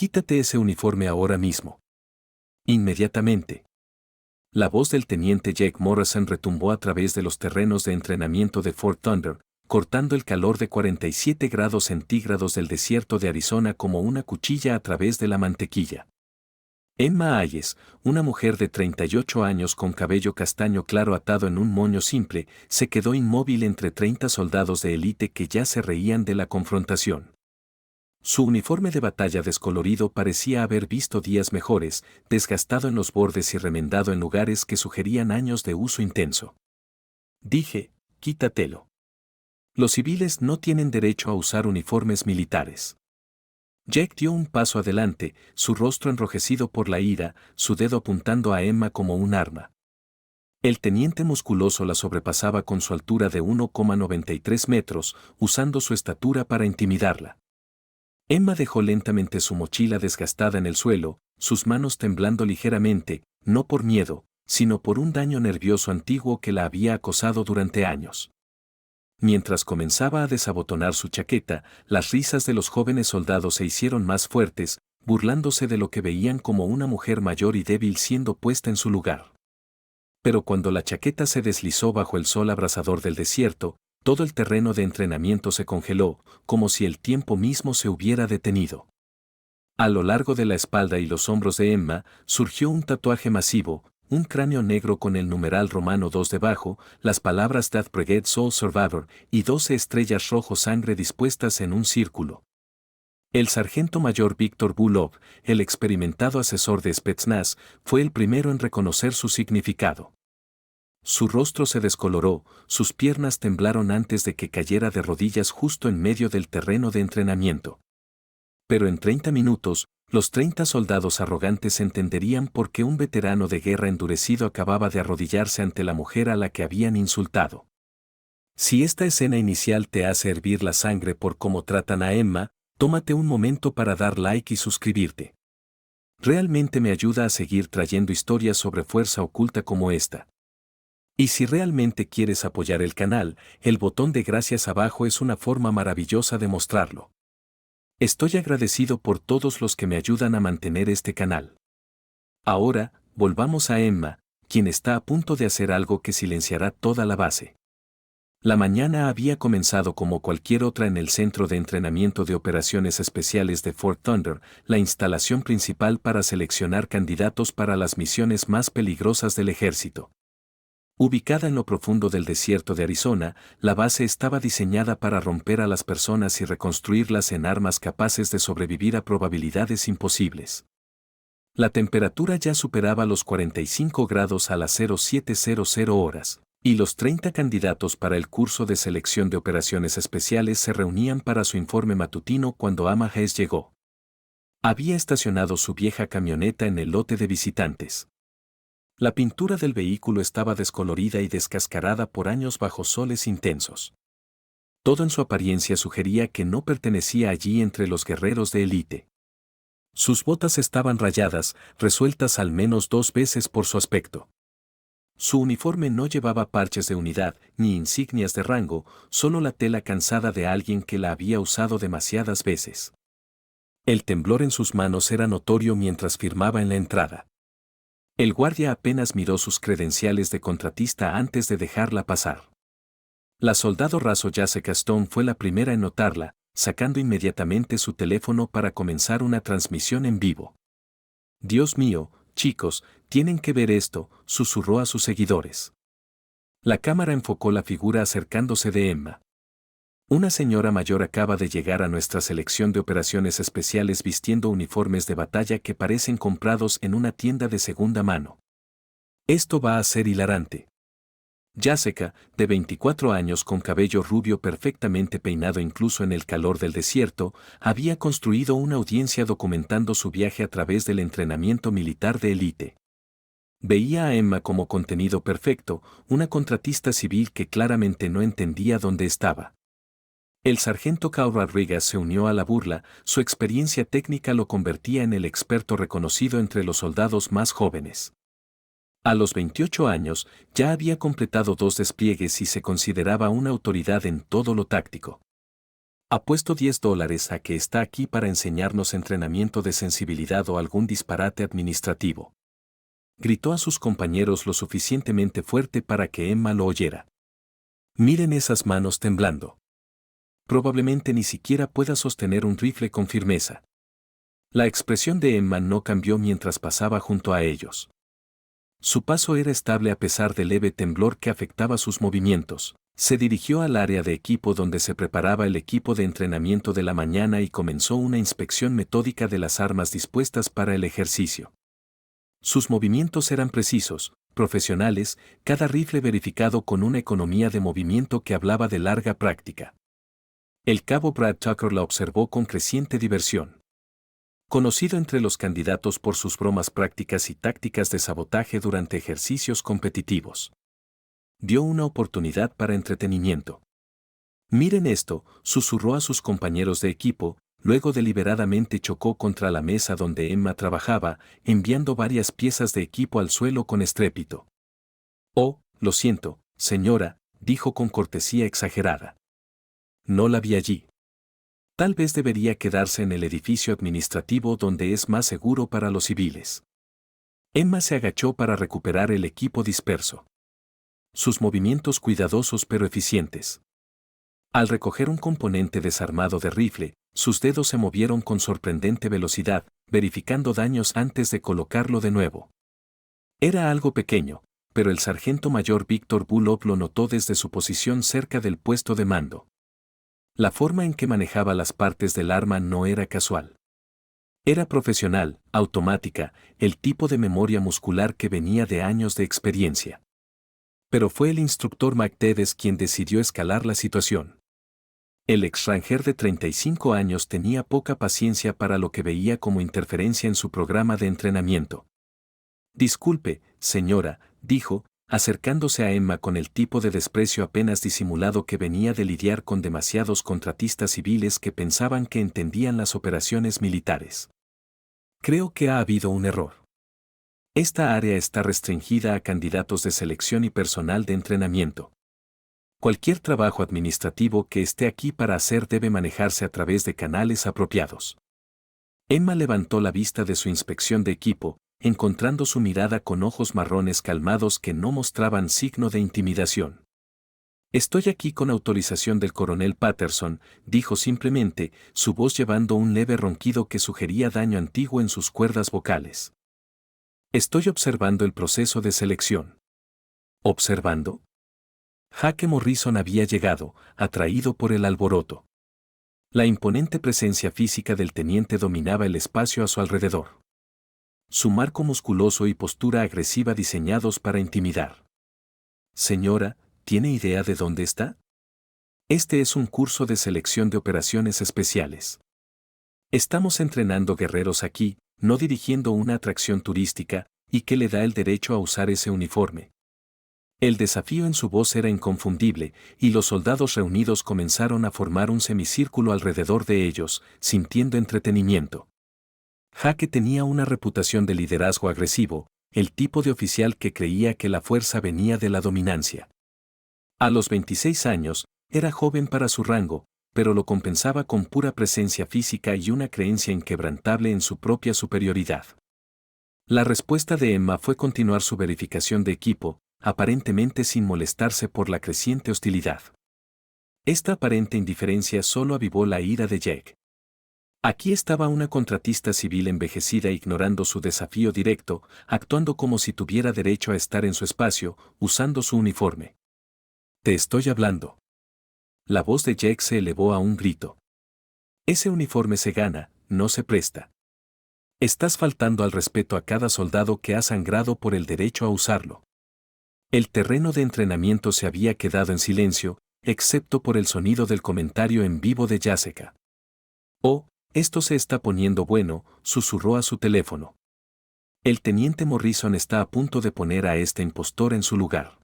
Quítate ese uniforme ahora mismo. Inmediatamente. La voz del teniente Jake Morrison retumbó a través de los terrenos de entrenamiento de Fort Thunder, cortando el calor de 47 grados centígrados del desierto de Arizona como una cuchilla a través de la mantequilla. Emma Hayes, una mujer de 38 años con cabello castaño claro atado en un moño simple, se quedó inmóvil entre 30 soldados de élite que ya se reían de la confrontación. Su uniforme de batalla descolorido parecía haber visto días mejores, desgastado en los bordes y remendado en lugares que sugerían años de uso intenso. Dije, quítatelo. Los civiles no tienen derecho a usar uniformes militares. Jack dio un paso adelante, su rostro enrojecido por la ira, su dedo apuntando a Emma como un arma. El teniente musculoso la sobrepasaba con su altura de 1,93 metros, usando su estatura para intimidarla. Emma dejó lentamente su mochila desgastada en el suelo, sus manos temblando ligeramente, no por miedo, sino por un daño nervioso antiguo que la había acosado durante años. Mientras comenzaba a desabotonar su chaqueta, las risas de los jóvenes soldados se hicieron más fuertes, burlándose de lo que veían como una mujer mayor y débil siendo puesta en su lugar. Pero cuando la chaqueta se deslizó bajo el sol abrasador del desierto, todo el terreno de entrenamiento se congeló, como si el tiempo mismo se hubiera detenido. A lo largo de la espalda y los hombros de Emma, surgió un tatuaje masivo, un cráneo negro con el numeral romano 2 debajo, las palabras Death Brigade Soul Survivor y 12 estrellas rojo sangre dispuestas en un círculo. El sargento mayor Víctor Bulov, el experimentado asesor de Spetsnaz, fue el primero en reconocer su significado. Su rostro se descoloró, sus piernas temblaron antes de que cayera de rodillas justo en medio del terreno de entrenamiento. Pero en 30 minutos, los 30 soldados arrogantes entenderían por qué un veterano de guerra endurecido acababa de arrodillarse ante la mujer a la que habían insultado. Si esta escena inicial te hace hervir la sangre por cómo tratan a Emma, tómate un momento para dar like y suscribirte. Realmente me ayuda a seguir trayendo historias sobre fuerza oculta como esta. Y si realmente quieres apoyar el canal, el botón de gracias abajo es una forma maravillosa de mostrarlo. Estoy agradecido por todos los que me ayudan a mantener este canal. Ahora, volvamos a Emma, quien está a punto de hacer algo que silenciará toda la base. La mañana había comenzado como cualquier otra en el Centro de Entrenamiento de Operaciones Especiales de Fort Thunder, la instalación principal para seleccionar candidatos para las misiones más peligrosas del ejército. Ubicada en lo profundo del desierto de Arizona, la base estaba diseñada para romper a las personas y reconstruirlas en armas capaces de sobrevivir a probabilidades imposibles. La temperatura ya superaba los 45 grados a las 0700 horas, y los 30 candidatos para el curso de selección de operaciones especiales se reunían para su informe matutino cuando Emma Hayes llegó. Había estacionado su vieja camioneta en el lote de visitantes. La pintura del vehículo estaba descolorida y descascarada por años bajo soles intensos. Todo en su apariencia sugería que no pertenecía allí entre los guerreros de élite. Sus botas estaban rayadas, resueltas al menos 2 veces por su aspecto. Su uniforme no llevaba parches de unidad ni insignias de rango, solo la tela cansada de alguien que la había usado demasiadas veces. El temblor en sus manos era notorio mientras firmaba en la entrada. El guardia apenas miró sus credenciales de contratista antes de dejarla pasar. La soldado raso Jessica Stone fue la primera en notarla, sacando inmediatamente su teléfono para comenzar una transmisión en vivo. «Dios mío, chicos, tienen que ver esto», susurró a sus seguidores. La cámara enfocó la figura acercándose de Emma. Una señora mayor acaba de llegar a nuestra selección de operaciones especiales vistiendo uniformes de batalla que parecen comprados en una tienda de segunda mano. Esto va a ser hilarante. Jessica, de 24 años con cabello rubio perfectamente peinado incluso en el calor del desierto, había construido una audiencia documentando su viaje a través del entrenamiento militar de élite. Veía a Emma como contenido perfecto, una contratista civil que claramente no entendía dónde estaba. El sargento Carl Rodriguez se unió a la burla, su experiencia técnica lo convertía en el experto reconocido entre los soldados más jóvenes. A los 28 años, ya había completado 2 despliegues y se consideraba una autoridad en todo lo táctico. Apuesto $10 a que está aquí para enseñarnos entrenamiento de sensibilidad o algún disparate administrativo. Gritó a sus compañeros lo suficientemente fuerte para que Emma lo oyera. Miren esas manos temblando. Probablemente ni siquiera pueda sostener un rifle con firmeza. La expresión de Emma no cambió mientras pasaba junto a ellos. Su paso era estable a pesar del leve temblor que afectaba sus movimientos. Se dirigió al área de equipo donde se preparaba el equipo de entrenamiento de la mañana y comenzó una inspección metódica de las armas dispuestas para el ejercicio. Sus movimientos eran precisos, profesionales, cada rifle verificado con una economía de movimiento que hablaba de larga práctica. El cabo Brad Tucker la observó con creciente diversión. Conocido entre los candidatos por sus bromas prácticas y tácticas de sabotaje durante ejercicios competitivos. Dio una oportunidad para entretenimiento. Miren esto, susurró a sus compañeros de equipo, luego deliberadamente chocó contra la mesa donde Emma trabajaba, enviando varias piezas de equipo al suelo con estrépito. Oh, lo siento, señora, dijo con cortesía exagerada. No la vi allí. Tal vez debería quedarse en el edificio administrativo donde es más seguro para los civiles. Emma se agachó para recuperar el equipo disperso. Sus movimientos cuidadosos pero eficientes. Al recoger un componente desarmado de rifle, sus dedos se movieron con sorprendente velocidad, verificando daños antes de colocarlo de nuevo. Era algo pequeño, pero el sargento mayor Víctor Bullock lo notó desde su posición cerca del puesto de mando. La forma en que manejaba las partes del arma no era casual. Era profesional, automática, el tipo de memoria muscular que venía de años de experiencia. Pero fue el instructor McTedes quien decidió escalar la situación. El ex-ranger de 35 años tenía poca paciencia para lo que veía como interferencia en su programa de entrenamiento. Disculpe, señora, dijo, acercándose a Emma con el tipo de desprecio apenas disimulado que venía de lidiar con demasiados contratistas civiles que pensaban que entendían las operaciones militares. Creo que ha habido un error. Esta área está restringida a candidatos de selección y personal de entrenamiento. Cualquier trabajo administrativo que esté aquí para hacer debe manejarse a través de canales apropiados. Emma levantó la vista de su inspección de equipo, encontrando su mirada con ojos marrones calmados que no mostraban signo de intimidación. Estoy aquí con autorización del coronel Patterson, dijo simplemente, su voz llevando un leve ronquido que sugería daño antiguo en sus cuerdas vocales. Estoy observando el proceso de selección. ¿Observando? Jake Morrison había llegado, atraído por el alboroto. La imponente presencia física del teniente dominaba el espacio a su alrededor. Su marco musculoso y postura agresiva diseñados para intimidar. Señora, ¿tiene idea de dónde está? Este es un curso de selección de operaciones especiales. Estamos entrenando guerreros aquí, no dirigiendo una atracción turística, y que le da el derecho a usar ese uniforme. El desafío en su voz era inconfundible, y los soldados reunidos comenzaron a formar un semicírculo alrededor de ellos, sintiendo entretenimiento. Jake tenía una reputación de liderazgo agresivo, el tipo de oficial que creía que la fuerza venía de la dominancia. A los 26 años, era joven para su rango, pero lo compensaba con pura presencia física y una creencia inquebrantable en su propia superioridad. La respuesta de Emma fue continuar su verificación de equipo, aparentemente sin molestarse por la creciente hostilidad. Esta aparente indiferencia solo avivó la ira de Jake. Aquí estaba una contratista civil envejecida ignorando su desafío directo, actuando como si tuviera derecho a estar en su espacio, usando su uniforme. Te estoy hablando. La voz de Jake se elevó a un grito. Ese uniforme se gana, no se presta. Estás faltando al respeto a cada soldado que ha sangrado por el derecho a usarlo. El terreno de entrenamiento se había quedado en silencio, excepto por el sonido del comentario en vivo de Jessica. Oh, esto se está poniendo bueno, susurró a su teléfono. El teniente Morrison está a punto de poner a este impostor en su lugar.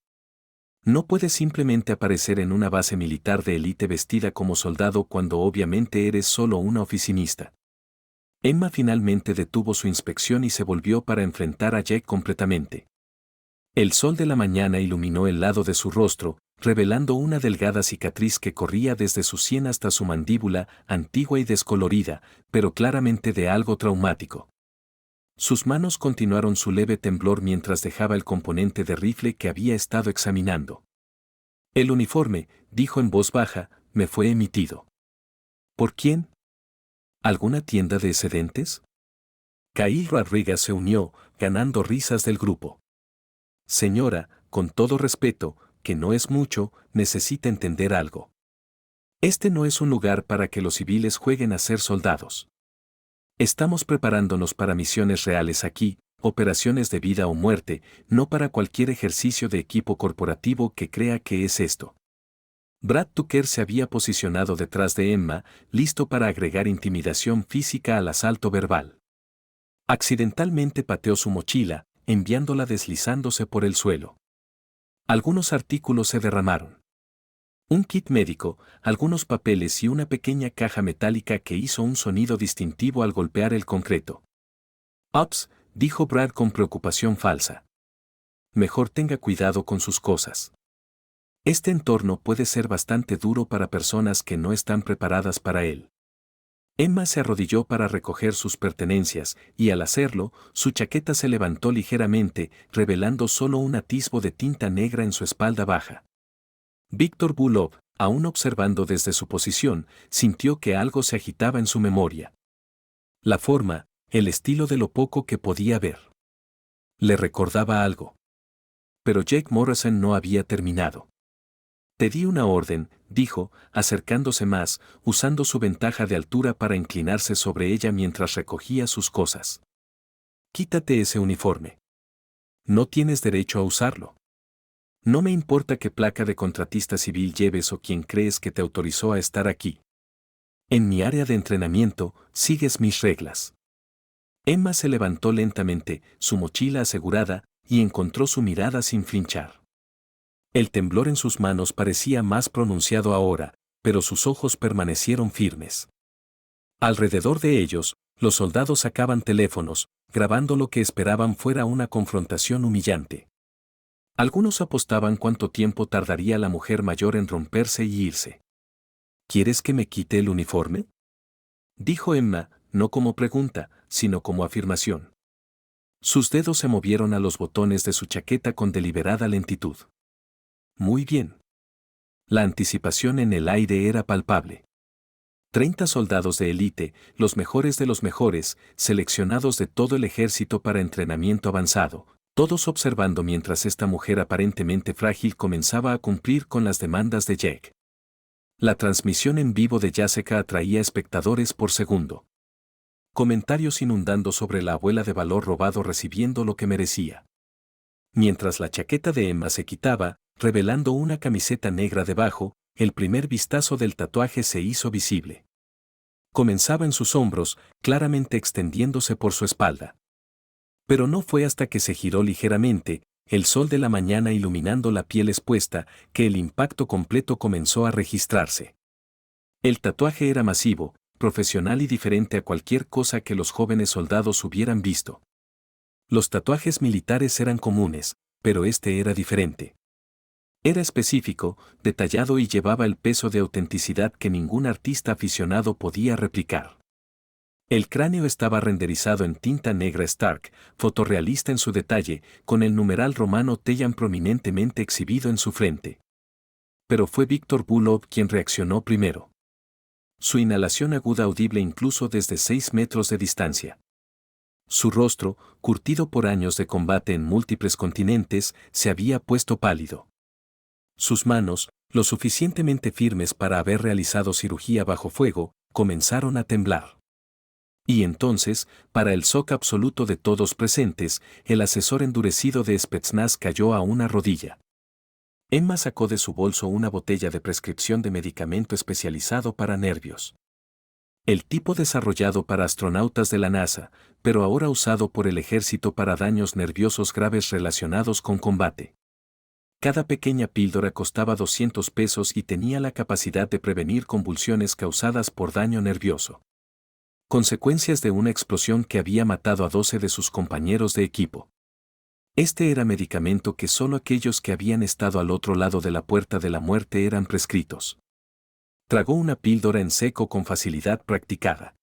No puedes simplemente aparecer en una base militar de élite vestida como soldado cuando obviamente eres solo una oficinista. Emma finalmente detuvo su inspección y se volvió para enfrentar a Jake completamente. El sol de la mañana iluminó el lado de su rostro, revelando una delgada cicatriz que corría desde su sien hasta su mandíbula, antigua y descolorida, pero claramente de algo traumático. Sus manos continuaron su leve temblor mientras dejaba el componente de rifle que había estado examinando. El uniforme, dijo en voz baja, me fue emitido. ¿Por quién? ¿Alguna tienda de excedentes? Kyle Rodríguez se unió, ganando risas del grupo. Señora, con todo respeto, que no es mucho, necesita entender algo. Este no es un lugar para que los civiles jueguen a ser soldados. Estamos preparándonos para misiones reales aquí, operaciones de vida o muerte, no para cualquier ejercicio de equipo corporativo que crea que es esto. Brad Tucker se había posicionado detrás de Emma, listo para agregar intimidación física al asalto verbal. Accidentalmente pateó su mochila, enviándola deslizándose por el suelo. Algunos artículos se derramaron. Un kit médico, algunos papeles y una pequeña caja metálica que hizo un sonido distintivo al golpear el concreto. «Ups», dijo Brad con preocupación falsa. Mejor tenga cuidado con sus cosas. Este entorno puede ser bastante duro para personas que no están preparadas para él. Emma se arrodilló para recoger sus pertenencias, y al hacerlo, su chaqueta se levantó ligeramente, revelando solo un atisbo de tinta negra en su espalda baja. Víctor Bulov, aún observando desde su posición, sintió que algo se agitaba en su memoria. La forma, el estilo de lo poco que podía ver. Le recordaba algo. Pero Jake Morrison no había terminado. Te di una orden, dijo, acercándose más, usando su ventaja de altura para inclinarse sobre ella mientras recogía sus cosas. Quítate ese uniforme. No tienes derecho a usarlo. No me importa qué placa de contratista civil lleves o quién crees que te autorizó a estar aquí. En mi área de entrenamiento, sigues mis reglas. Emma se levantó lentamente, su mochila asegurada, y encontró su mirada sin flinchar. El temblor en sus manos parecía más pronunciado ahora, pero sus ojos permanecieron firmes. Alrededor de ellos, los soldados sacaban teléfonos, grabando lo que esperaban fuera una confrontación humillante. Algunos apostaban cuánto tiempo tardaría la mujer mayor en romperse y irse. ¿Quieres que me quite el uniforme?, dijo Emma, no como pregunta, sino como afirmación. Sus dedos se movieron a los botones de su chaqueta con deliberada lentitud. Muy bien. La anticipación en el aire era palpable. 30 soldados de élite, los mejores de los mejores, seleccionados de todo el ejército para entrenamiento avanzado, todos observando mientras esta mujer aparentemente frágil comenzaba a cumplir con las demandas de Jake. La transmisión en vivo de Jessica atraía espectadores por segundo. Comentarios inundando sobre la abuela de valor robado recibiendo lo que merecía. Mientras la chaqueta de Emma se quitaba, revelando una camiseta negra debajo, el primer vistazo del tatuaje se hizo visible. Comenzaba en sus hombros, claramente extendiéndose por su espalda. Pero no fue hasta que se giró ligeramente, el sol de la mañana iluminando la piel expuesta, que el impacto completo comenzó a registrarse. El tatuaje era masivo, profesional y diferente a cualquier cosa que los jóvenes soldados hubieran visto. Los tatuajes militares eran comunes, pero este era diferente. Era específico, detallado y llevaba el peso de autenticidad que ningún artista aficionado podía replicar. El cráneo estaba renderizado en tinta negra Stark, fotorrealista en su detalle, con el numeral romano Tellan prominentemente exhibido en su frente. Pero fue Víctor Bulov quien reaccionó primero. Su inhalación aguda audible incluso desde 6 metros de distancia. Su rostro, curtido por años de combate en múltiples continentes, se había puesto pálido. Sus manos, lo suficientemente firmes para haber realizado cirugía bajo fuego, comenzaron a temblar. Y entonces, para el shock absoluto de todos presentes, el asesor endurecido de Spetsnaz cayó a una rodilla. Emma sacó de su bolso una botella de prescripción de medicamento especializado para nervios. El tipo desarrollado para astronautas de la NASA, pero ahora usado por el ejército para daños nerviosos graves relacionados con combate. Cada pequeña píldora costaba $200 y tenía la capacidad de prevenir convulsiones causadas por daño nervioso. Consecuencias de una explosión que había matado a 12 de sus compañeros de equipo. Este era medicamento que solo aquellos que habían estado al otro lado de la puerta de la muerte eran prescritos. Tragó una píldora en seco con facilidad practicada.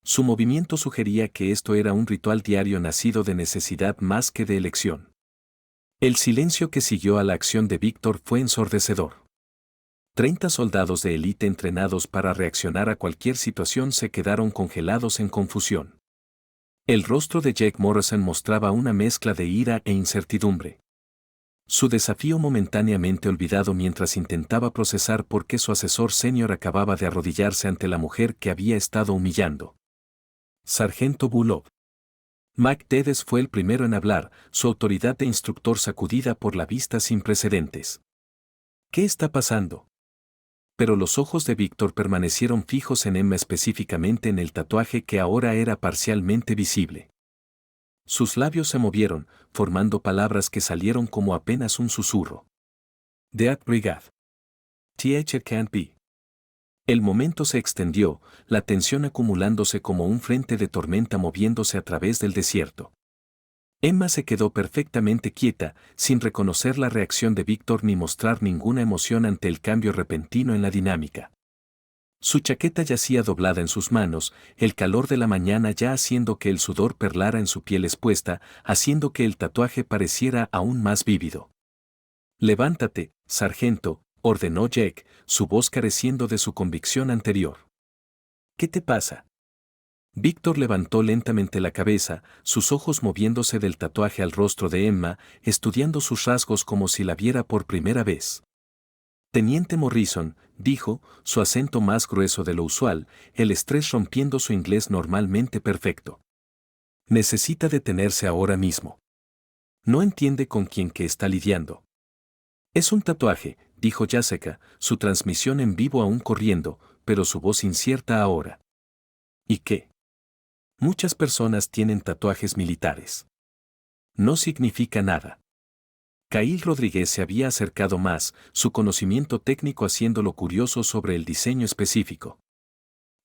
Su movimiento sugería que esto era un ritual diario nacido de necesidad más que de elección. El silencio que siguió a la acción de Víctor fue ensordecedor. 30 soldados de élite entrenados para reaccionar a cualquier situación se quedaron congelados en confusión. El rostro de Jake Morrison mostraba una mezcla de ira e incertidumbre. Su desafío momentáneamente olvidado mientras intentaba procesar por qué su asesor senior acababa de arrodillarse ante la mujer que había estado humillando. Sargento Bulov. Mac Dedes fue el primero en hablar, su autoridad de instructor sacudida por la vista sin precedentes. ¿Qué está pasando? Pero los ojos de Víctor permanecieron fijos en Emma, específicamente en el tatuaje que ahora era parcialmente visible. Sus labios se movieron, formando palabras que salieron como apenas un susurro. Death Brigade. It can't be. El momento se extendió, la tensión acumulándose como un frente de tormenta moviéndose a través del desierto. Emma se quedó perfectamente quieta, sin reconocer la reacción de Víctor ni mostrar ninguna emoción ante el cambio repentino en la dinámica. Su chaqueta yacía doblada en sus manos, el calor de la mañana ya haciendo que el sudor perlara en su piel expuesta, haciendo que el tatuaje pareciera aún más vívido. «Levántate, sargento», ordenó Jake, su voz careciendo de su convicción anterior. «¿Qué te pasa?» Víctor levantó lentamente la cabeza, sus ojos moviéndose del tatuaje al rostro de Emma, estudiando sus rasgos como si la viera por primera vez. «Teniente Morrison», dijo, su acento más grueso de lo usual, el estrés rompiendo su inglés normalmente perfecto. «Necesita detenerse ahora mismo. No entiende con quién que está lidiando». «Es un tatuaje», dijo Jessica, su transmisión en vivo aún corriendo, pero su voz incierta ahora. «¿Y qué?» «Muchas personas tienen tatuajes militares. No significa nada». Cail Rodríguez se había acercado más, su conocimiento técnico haciéndolo curioso sobre el diseño específico.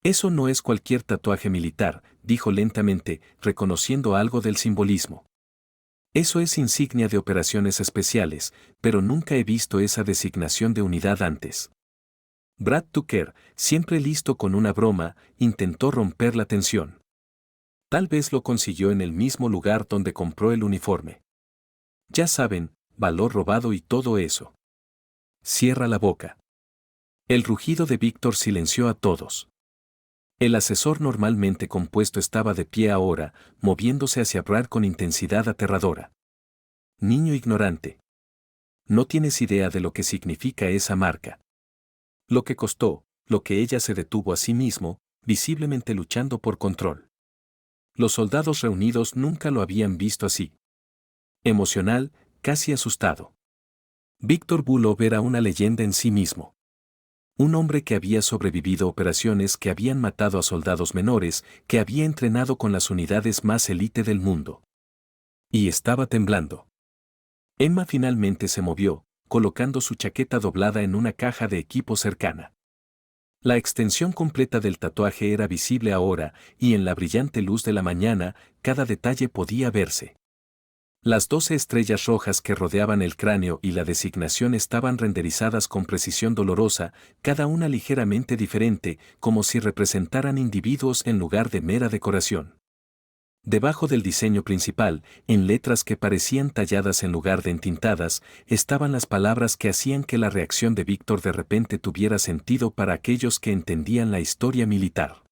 «Eso no es cualquier tatuaje militar», dijo lentamente, reconociendo algo del simbolismo. «Eso es insignia de operaciones especiales, pero nunca he visto esa designación de unidad antes». Brad Tucker, siempre listo con una broma, intentó romper la tensión. Tal vez lo consiguió en el mismo lugar donde compró el uniforme. «Ya saben, valor robado y todo eso». «Cierra la boca». El rugido de Víctor silenció a todos. El asesor normalmente compuesto estaba de pie ahora, moviéndose hacia Brad con intensidad aterradora. «Niño ignorante. No tienes idea de lo que significa esa marca. Lo que costó, lo que ella se detuvo a sí mismo, visiblemente luchando por control». Los soldados reunidos nunca lo habían visto así. Emocional, casi asustado. Víctor Bulov era una leyenda en sí mismo. Un hombre que había sobrevivido operaciones que habían matado a soldados menores, que había entrenado con las unidades más élite del mundo. Y estaba temblando. Emma finalmente se movió, colocando su chaqueta doblada en una caja de equipo cercana. La extensión completa del tatuaje era visible ahora, y en la brillante luz de la mañana, cada detalle podía verse. Las 12 estrellas rojas que rodeaban el cráneo y la designación estaban renderizadas con precisión dolorosa, cada una ligeramente diferente, como si representaran individuos en lugar de mera decoración. Debajo del diseño principal, en letras que parecían talladas en lugar de entintadas, estaban las palabras que hacían que la reacción de Víctor de repente tuviera sentido para aquellos que entendían la historia militar.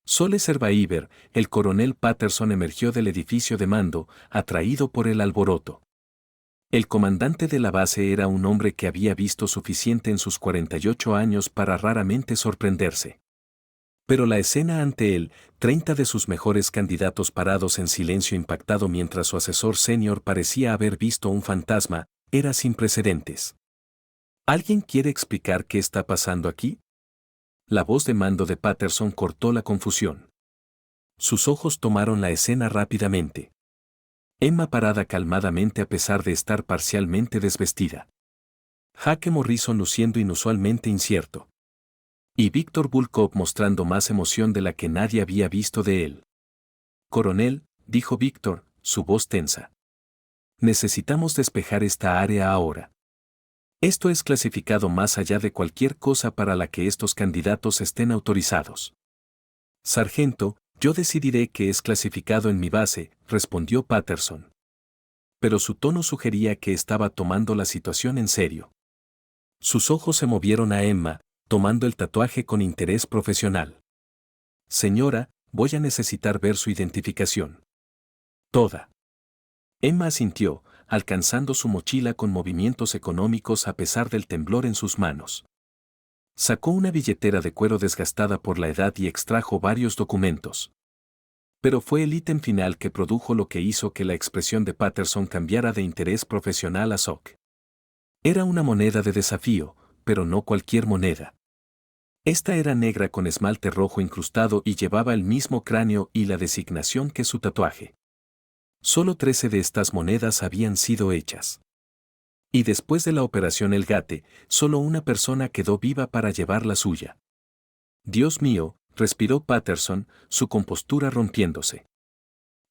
Sole Survivor, el coronel Patterson emergió del edificio de mando, atraído por el alboroto. El comandante de la base era un hombre que había visto suficiente en sus 48 años para raramente sorprenderse. Pero la escena ante él, 30 de sus mejores candidatos parados en silencio impactado mientras su asesor senior parecía haber visto un fantasma, era sin precedentes. ¿Alguien quiere explicar qué está pasando aquí? La voz de mando de Patterson cortó la confusión. Sus ojos tomaron la escena rápidamente. Emma parada calmadamente a pesar de estar parcialmente desvestida. Jake Morrison luciendo inusualmente incierto. Y Víctor Bulkov mostrando más emoción de la que nadie había visto de él. «Coronel», dijo Víctor, su voz tensa. Necesitamos despejar esta área ahora. Esto es clasificado más allá de cualquier cosa para la que estos candidatos estén autorizados. Sargento, yo decidiré que es clasificado en mi base, respondió Patterson. Pero su tono sugería que estaba tomando la situación en serio. Sus ojos se movieron a Emma, tomando el tatuaje con interés profesional. Señora, voy a necesitar ver su identificación. Toda. Emma asintió, alcanzando su mochila con movimientos económicos a pesar del temblor en sus manos. Sacó una billetera de cuero desgastada por la edad y extrajo varios documentos. Pero fue el ítem final que produjo lo que hizo que la expresión de Patterson cambiara de interés profesional a shock. Era una moneda de desafío, pero no cualquier moneda. Esta era negra con esmalte rojo incrustado y llevaba el mismo cráneo y la designación que su tatuaje. Solo 13 de estas monedas habían sido hechas. Y después de la operación El Gate, solo una persona quedó viva para llevar la suya. Dios mío, respiró Patterson, su compostura rompiéndose.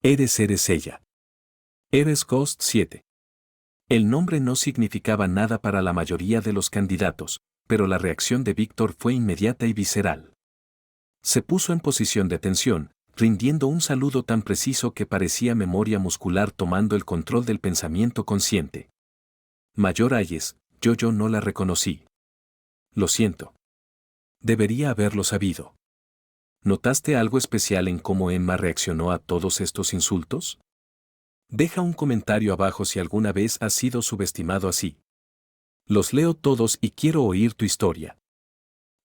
Eres ella. Eres Ghost 7. El nombre no significaba nada para la mayoría de los candidatos, pero la reacción de Víctor fue inmediata y visceral. Se puso en posición de atención, rindiendo un saludo tan preciso que parecía memoria muscular tomando el control del pensamiento consciente. Mayor Hayes, yo no la reconocí. Lo siento. Debería haberlo sabido. ¿Notaste algo especial en cómo Emma reaccionó a todos estos insultos? Deja un comentario abajo si alguna vez has sido subestimado así. Los leo todos y quiero oír tu historia.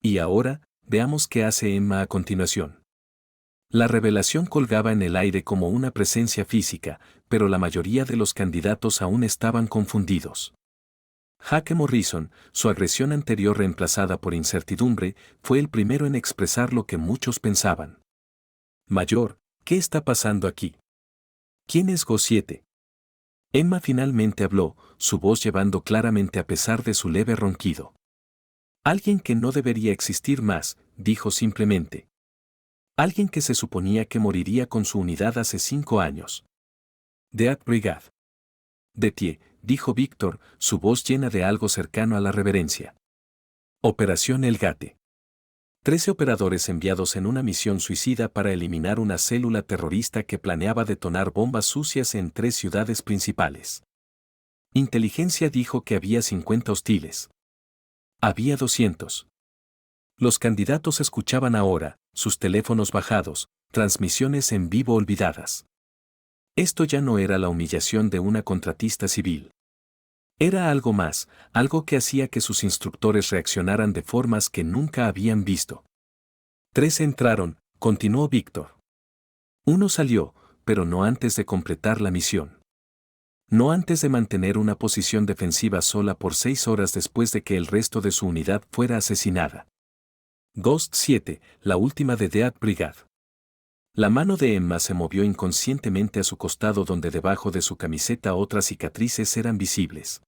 Y ahora, veamos qué hace Emma a continuación. La revelación colgaba en el aire como una presencia física, pero la mayoría de los candidatos aún estaban confundidos. Jake Morrison, su agresión anterior reemplazada por incertidumbre, fue el primero en expresar lo que muchos pensaban. Mayor, ¿qué está pasando aquí? ¿Quién es Go 7? Emma finalmente habló, su voz llevando claramente a pesar de su leve ronquido. Alguien que no debería existir más, dijo simplemente. Alguien que se suponía que moriría con su unidad hace 5 años. Death Brigade. Detier, dijo Víctor, su voz llena de algo cercano a la reverencia. Operación El Gate. 13 operadores enviados en una misión suicida para eliminar una célula terrorista que planeaba detonar bombas sucias en 3 ciudades principales. Inteligencia dijo que había 50 hostiles. Había 200. Los candidatos escuchaban ahora, sus teléfonos bajados, transmisiones en vivo olvidadas. Esto ya no era la humillación de una contratista civil. Era algo más, algo que hacía que sus instructores reaccionaran de formas que nunca habían visto. 3 entraron, continuó Víctor. Uno salió, pero no antes de completar la misión. No antes de mantener una posición defensiva sola por 6 horas después de que el resto de su unidad fuera asesinada. Ghost 7, la última de Death Brigade. La mano de Emma se movió inconscientemente a su costado donde debajo de su camiseta otras cicatrices eran visibles.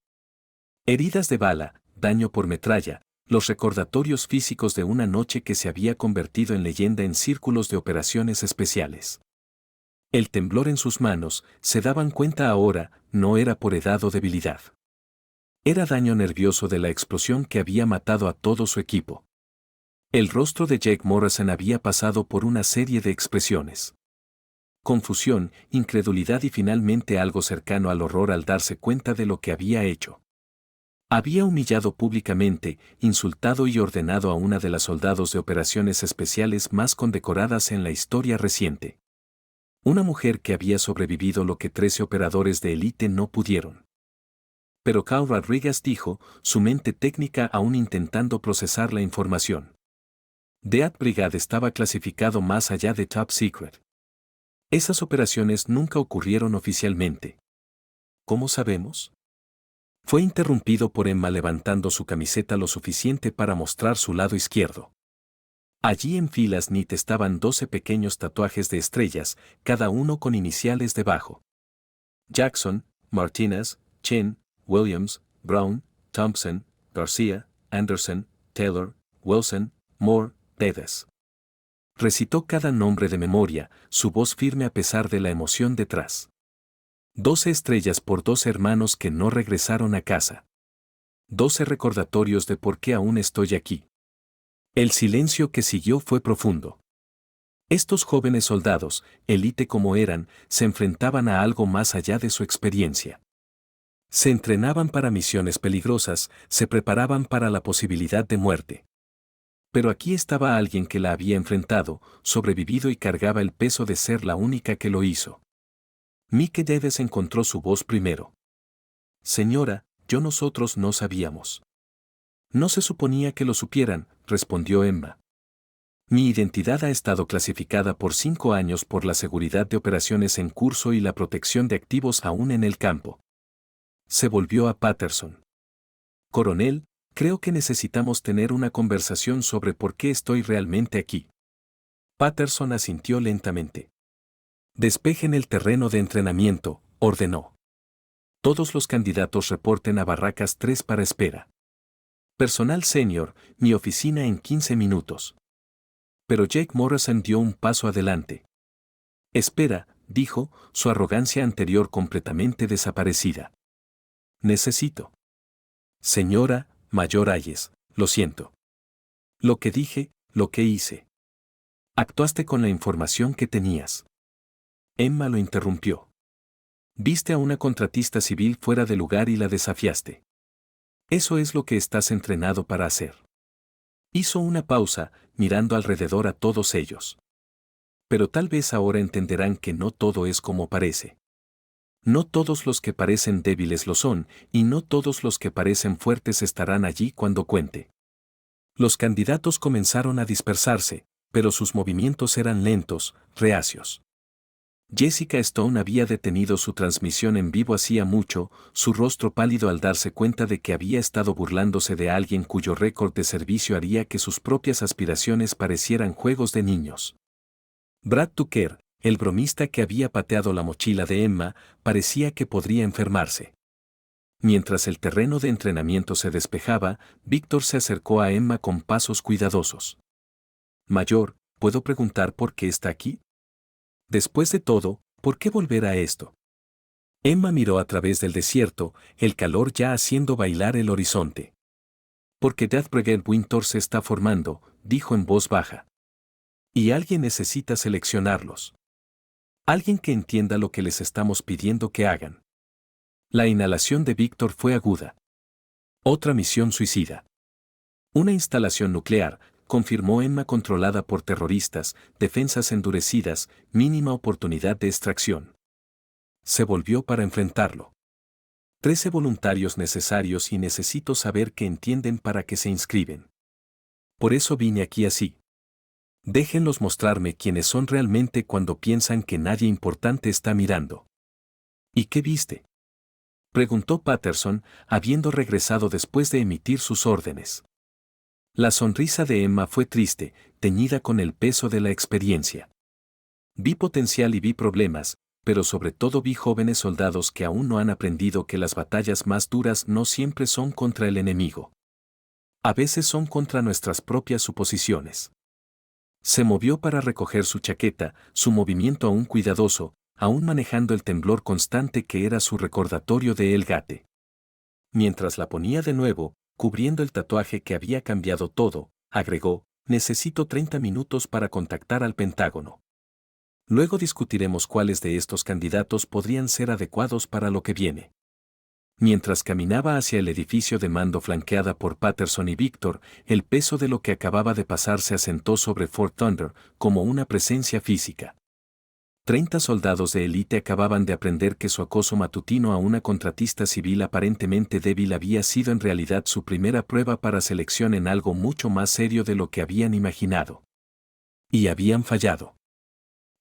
Heridas de bala, daño por metralla, los recordatorios físicos de una noche que se había convertido en leyenda en círculos de operaciones especiales. El temblor en sus manos, se daban cuenta ahora, no era por edad o debilidad. Era daño nervioso de la explosión que había matado a todo su equipo. El rostro de Jake Morrison había pasado por una serie de expresiones. Confusión, incredulidad y finalmente algo cercano al horror al darse cuenta de lo que había hecho. Había humillado públicamente, insultado y ordenado a una de las soldados de operaciones especiales más condecoradas en la historia reciente. Una mujer que había sobrevivido lo que 13 operadores de élite no pudieron. Pero Carl Rodriguez dijo, su mente técnica aún intentando procesar la información. Death Brigade estaba clasificado más allá de Top Secret. Esas operaciones nunca ocurrieron oficialmente. ¿Cómo sabemos? Fue interrumpido por Emma levantando su camiseta lo suficiente para mostrar su lado izquierdo. Allí en filas NIT estaban 12 pequeños tatuajes de estrellas, cada uno con iniciales debajo. Jackson, Martinez, Chen, Williams, Brown, Thompson, García, Anderson, Taylor, Wilson, Moore, Dedes. Recitó cada nombre de memoria, su voz firme a pesar de la emoción detrás. 12 estrellas por 12 hermanos que no regresaron a casa. 12 recordatorios de por qué aún estoy aquí. El silencio que siguió fue profundo. Estos jóvenes soldados, élite como eran, se enfrentaban a algo más allá de su experiencia. Se entrenaban para misiones peligrosas, se preparaban para la posibilidad de muerte. Pero aquí estaba alguien que la había enfrentado, sobrevivido y cargaba el peso de ser la única que lo hizo. Mike Davis encontró su voz primero. Señora, nosotros no sabíamos. No se suponía que lo supieran, respondió Emma. Mi identidad ha estado clasificada por 5 años por la seguridad de operaciones en curso y la protección de activos aún en el campo. Se volvió a Patterson. Coronel, creo que necesitamos tener una conversación sobre por qué estoy realmente aquí. Patterson asintió lentamente. Despejen el terreno de entrenamiento, ordenó. Todos los candidatos reporten a Barracas 3 para espera. Personal senior, mi oficina en 15 minutos. Pero Jake Morrison dio un paso adelante. Espera, dijo, su arrogancia anterior completamente desaparecida. Necesito. Señora, Mayor Hayes, lo siento. Lo que dije, lo que hice. Actuaste con la información que tenías. Emma lo interrumpió. Viste a una contratista civil fuera de lugar y la desafiaste. Eso es lo que estás entrenado para hacer. Hizo una pausa, mirando alrededor a todos ellos. Pero tal vez ahora entenderán que no todo es como parece. No todos los que parecen débiles lo son, y no todos los que parecen fuertes estarán allí cuando cuente. Los candidatos comenzaron a dispersarse, pero sus movimientos eran lentos, reacios. Jessica Stone había detenido su transmisión en vivo hacía mucho, su rostro pálido al darse cuenta de que había estado burlándose de alguien cuyo récord de servicio haría que sus propias aspiraciones parecieran juegos de niños. Brad Tucker, el bromista que había pateado la mochila de Emma, parecía que podría enfermarse. Mientras el terreno de entrenamiento se despejaba, Víctor se acercó a Emma con pasos cuidadosos. Mayor, ¿puedo preguntar por qué está aquí? Después de todo, ¿por qué volver a esto? Emma miró a través del desierto, el calor ya haciendo bailar el horizonte. Porque Death Brigade Winter se está formando, dijo en voz baja. Y alguien necesita seleccionarlos. Alguien que entienda lo que les estamos pidiendo que hagan. La inhalación de Víctor fue aguda. Otra misión suicida. Una instalación nuclear, confirmó Emma, controlada por terroristas, defensas endurecidas, mínima oportunidad de extracción. Se volvió para enfrentarlo. 13 voluntarios necesarios y necesito saber qué entienden para que se inscriben. Por eso vine aquí así. Déjenlos mostrarme quiénes son realmente cuando piensan que nadie importante está mirando. ¿Y qué viste? Preguntó Patterson, habiendo regresado después de emitir sus órdenes. La sonrisa de Emma fue triste, teñida con el peso de la experiencia. Vi potencial y vi problemas, pero sobre todo vi jóvenes soldados que aún no han aprendido que las batallas más duras no siempre son contra el enemigo. A veces son contra nuestras propias suposiciones. Se movió para recoger su chaqueta, su movimiento aún cuidadoso, aún manejando el temblor constante que era su recordatorio de El Gate. Mientras la ponía de nuevo, cubriendo el tatuaje que había cambiado todo, agregó, necesito 30 minutos para contactar al Pentágono. Luego discutiremos cuáles de estos candidatos podrían ser adecuados para lo que viene. Mientras caminaba hacia el edificio de mando flanqueada por Patterson y Víctor, el peso de lo que acababa de pasar se asentó sobre Fort Thunder como una presencia física. 30 soldados de élite acababan de aprender que su acoso matutino a una contratista civil aparentemente débil había sido en realidad su primera prueba para selección en algo mucho más serio de lo que habían imaginado. Y habían fallado.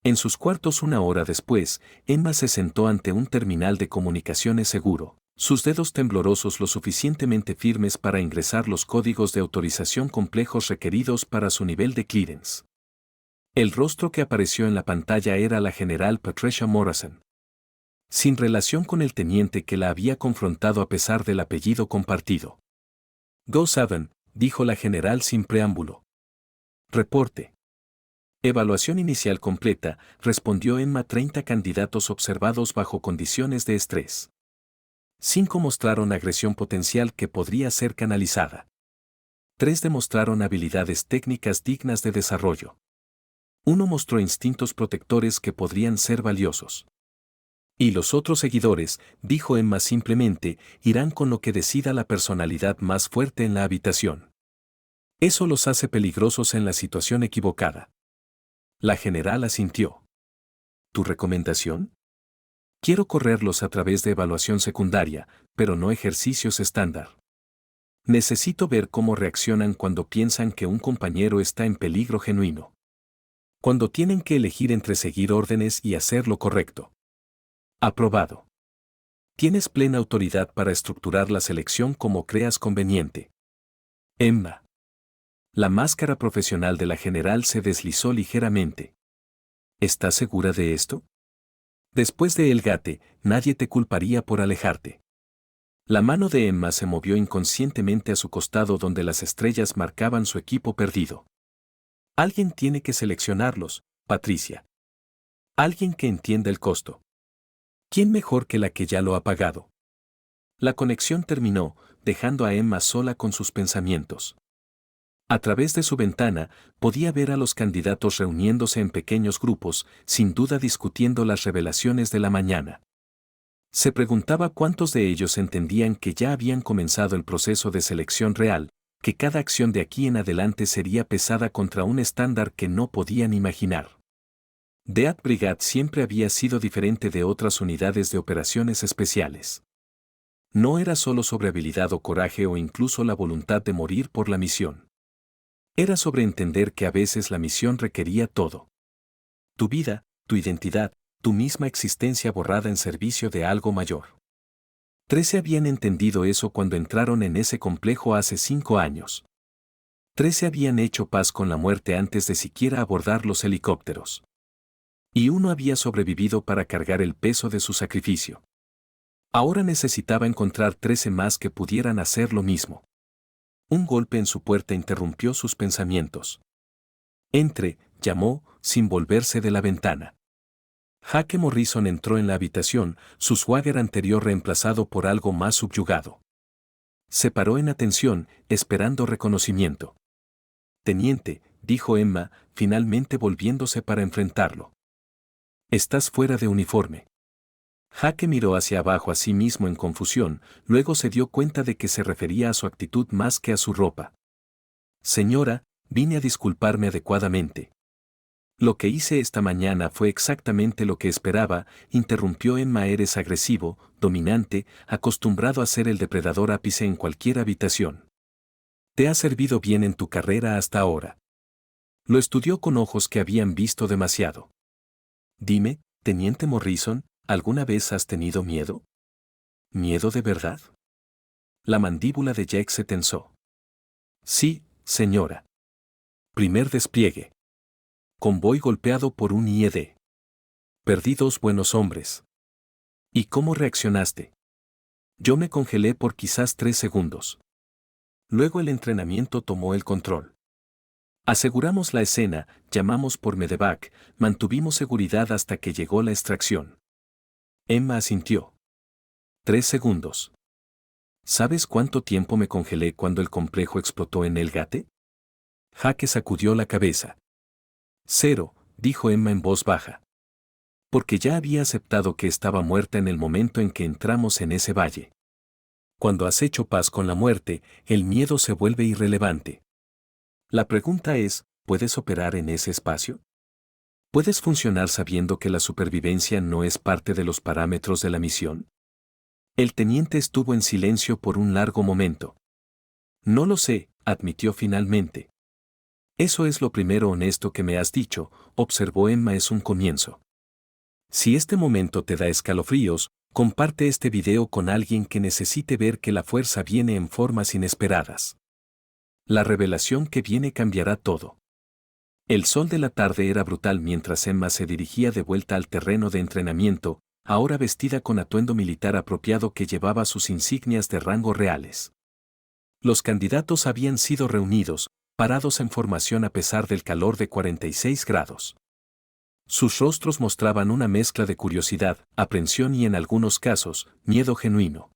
En sus cuartos una hora después, Emma se sentó ante un terminal de comunicaciones seguro, sus dedos temblorosos lo suficientemente firmes para ingresar los códigos de autorización complejos requeridos para su nivel de clearance. El rostro que apareció en la pantalla era la general Patricia Morrison. Sin relación con el teniente que la había confrontado a pesar del apellido compartido. Go 7, dijo la general sin preámbulo. Reporte. Evaluación inicial completa, respondió Emma. 30 candidatos observados bajo condiciones de estrés. 5 mostraron agresión potencial que podría ser canalizada. 3 demostraron habilidades técnicas dignas de desarrollo. 1 mostró instintos protectores que podrían ser valiosos. Y los otros seguidores, dijo Emma simplemente, irán con lo que decida la personalidad más fuerte en la habitación. Eso los hace peligrosos en la situación equivocada. La general asintió. ¿Tu recomendación? Quiero correrlos a través de evaluación secundaria, pero no ejercicios estándar. Necesito ver cómo reaccionan cuando piensan que un compañero está en peligro genuino. Cuando tienen que elegir entre seguir órdenes y hacer lo correcto. Aprobado. Tienes plena autoridad para estructurar la selección como creas conveniente. Emma. La máscara profesional de la general se deslizó ligeramente. ¿Estás segura de esto? Después de El Gate, nadie te culparía por alejarte. La mano de Emma se movió inconscientemente a su costado donde las estrellas marcaban su equipo perdido. Alguien tiene que seleccionarlos, Patricia. Alguien que entienda el costo. ¿Quién mejor que la que ya lo ha pagado? La conexión terminó, dejando a Emma sola con sus pensamientos. A través de su ventana, podía ver a los candidatos reuniéndose en pequeños grupos, sin duda discutiendo las revelaciones de la mañana. Se preguntaba cuántos de ellos entendían que ya habían comenzado el proceso de selección real, que cada acción de aquí en adelante sería pesada contra un estándar que no podían imaginar. Death Brigade siempre había sido diferente de otras unidades de operaciones especiales. No era solo sobre habilidad o coraje o incluso la voluntad de morir por la misión. Era sobre entender que a veces la misión requería todo. Tu vida, tu identidad, tu misma existencia borrada en servicio de algo mayor. 13 habían entendido eso cuando entraron en ese complejo hace 5 años. 13 habían hecho paz con la muerte antes de siquiera abordar los helicópteros. Y uno había sobrevivido para cargar el peso de su sacrificio. Ahora necesitaba encontrar 13 más que pudieran hacer lo mismo. Un golpe en su puerta interrumpió sus pensamientos. Entre, llamó, sin volverse de la ventana. Jake Morrison entró en la habitación, su swagger anterior reemplazado por algo más subyugado. Se paró en atención, esperando reconocimiento. Teniente, dijo Emma, finalmente volviéndose para enfrentarlo. Estás fuera de uniforme. Jake miró hacia abajo a sí mismo en confusión, luego se dio cuenta de que se refería a su actitud más que a su ropa. Señora, vine a disculparme adecuadamente. Lo que hice esta mañana fue exactamente lo que esperaba, interrumpió Emma. Eres agresivo, dominante, acostumbrado a ser el depredador ápice en cualquier habitación. Te ha servido bien en tu carrera hasta ahora. Lo estudió con ojos que habían visto demasiado. Dime, Teniente Morrison, ¿alguna vez has tenido miedo? ¿Miedo de verdad? La mandíbula de Jake se tensó. Sí, señora. Primer despliegue. Convoy golpeado por un IED. Perdí 2 buenos hombres. ¿Y cómo reaccionaste? Yo me congelé por quizás 3 segundos. Luego el entrenamiento tomó el control. Aseguramos la escena, llamamos por medevac, mantuvimos seguridad hasta que llegó la extracción. Emma asintió. 3 segundos. ¿Sabes cuánto tiempo me congelé cuando el complejo explotó en El Gate? Jake sacudió la cabeza. 0, dijo Emma en voz baja. Porque ya había aceptado que estaba muerta en el momento en que entramos en ese valle. Cuando has hecho paz con la muerte, el miedo se vuelve irrelevante. La pregunta es, ¿puedes operar en ese espacio? ¿Puedes funcionar sabiendo que la supervivencia no es parte de los parámetros de la misión? El teniente estuvo en silencio por un largo momento. No lo sé, admitió finalmente. Eso es lo primero honesto que me has dicho, observó Emma. Es un comienzo. Si este momento te da escalofríos, comparte este video con alguien que necesite ver que la fuerza viene en formas inesperadas. La revelación que viene cambiará todo. El sol de la tarde era brutal mientras Emma se dirigía de vuelta al terreno de entrenamiento, ahora vestida con atuendo militar apropiado que llevaba sus insignias de rango reales. Los candidatos habían sido reunidos, parados en formación a pesar del calor de 46 grados. Sus rostros mostraban una mezcla de curiosidad, aprensión y en algunos casos, miedo genuino.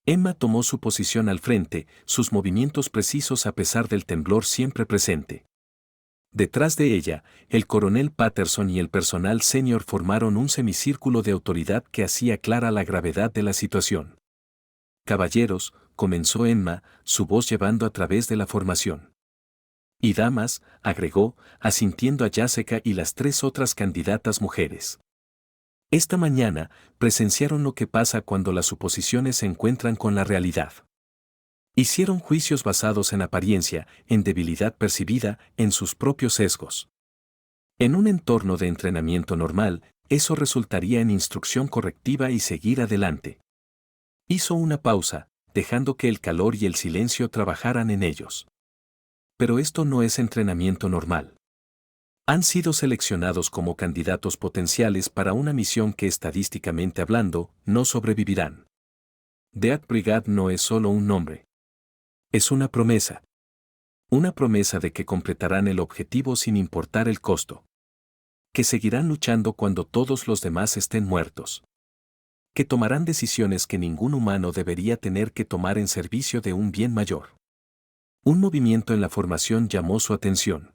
Emma tomó su posición al frente, sus movimientos precisos a pesar del temblor siempre presente. Detrás de ella, el coronel Patterson y el personal senior formaron un semicírculo de autoridad que hacía clara la gravedad de la situación. Caballeros, comenzó Emma, su voz llevando a través de la formación. Y damas, agregó, asintiendo a Jessica y las 3 otras candidatas mujeres. Esta mañana, presenciaron lo que pasa cuando las suposiciones se encuentran con la realidad. Hicieron juicios basados en apariencia, en debilidad percibida, en sus propios sesgos. En un entorno de entrenamiento normal, eso resultaría en instrucción correctiva y seguir adelante. Hizo una pausa, dejando que el calor y el silencio trabajaran en ellos. Pero esto no es entrenamiento normal. Han sido seleccionados como candidatos potenciales para una misión que estadísticamente hablando, no sobrevivirán. Death Brigade no es solo un nombre. Es una promesa. Una promesa de que completarán el objetivo sin importar el costo. Que seguirán luchando cuando todos los demás estén muertos. Que tomarán decisiones que ningún humano debería tener que tomar en servicio de un bien mayor. Un movimiento en la formación llamó su atención.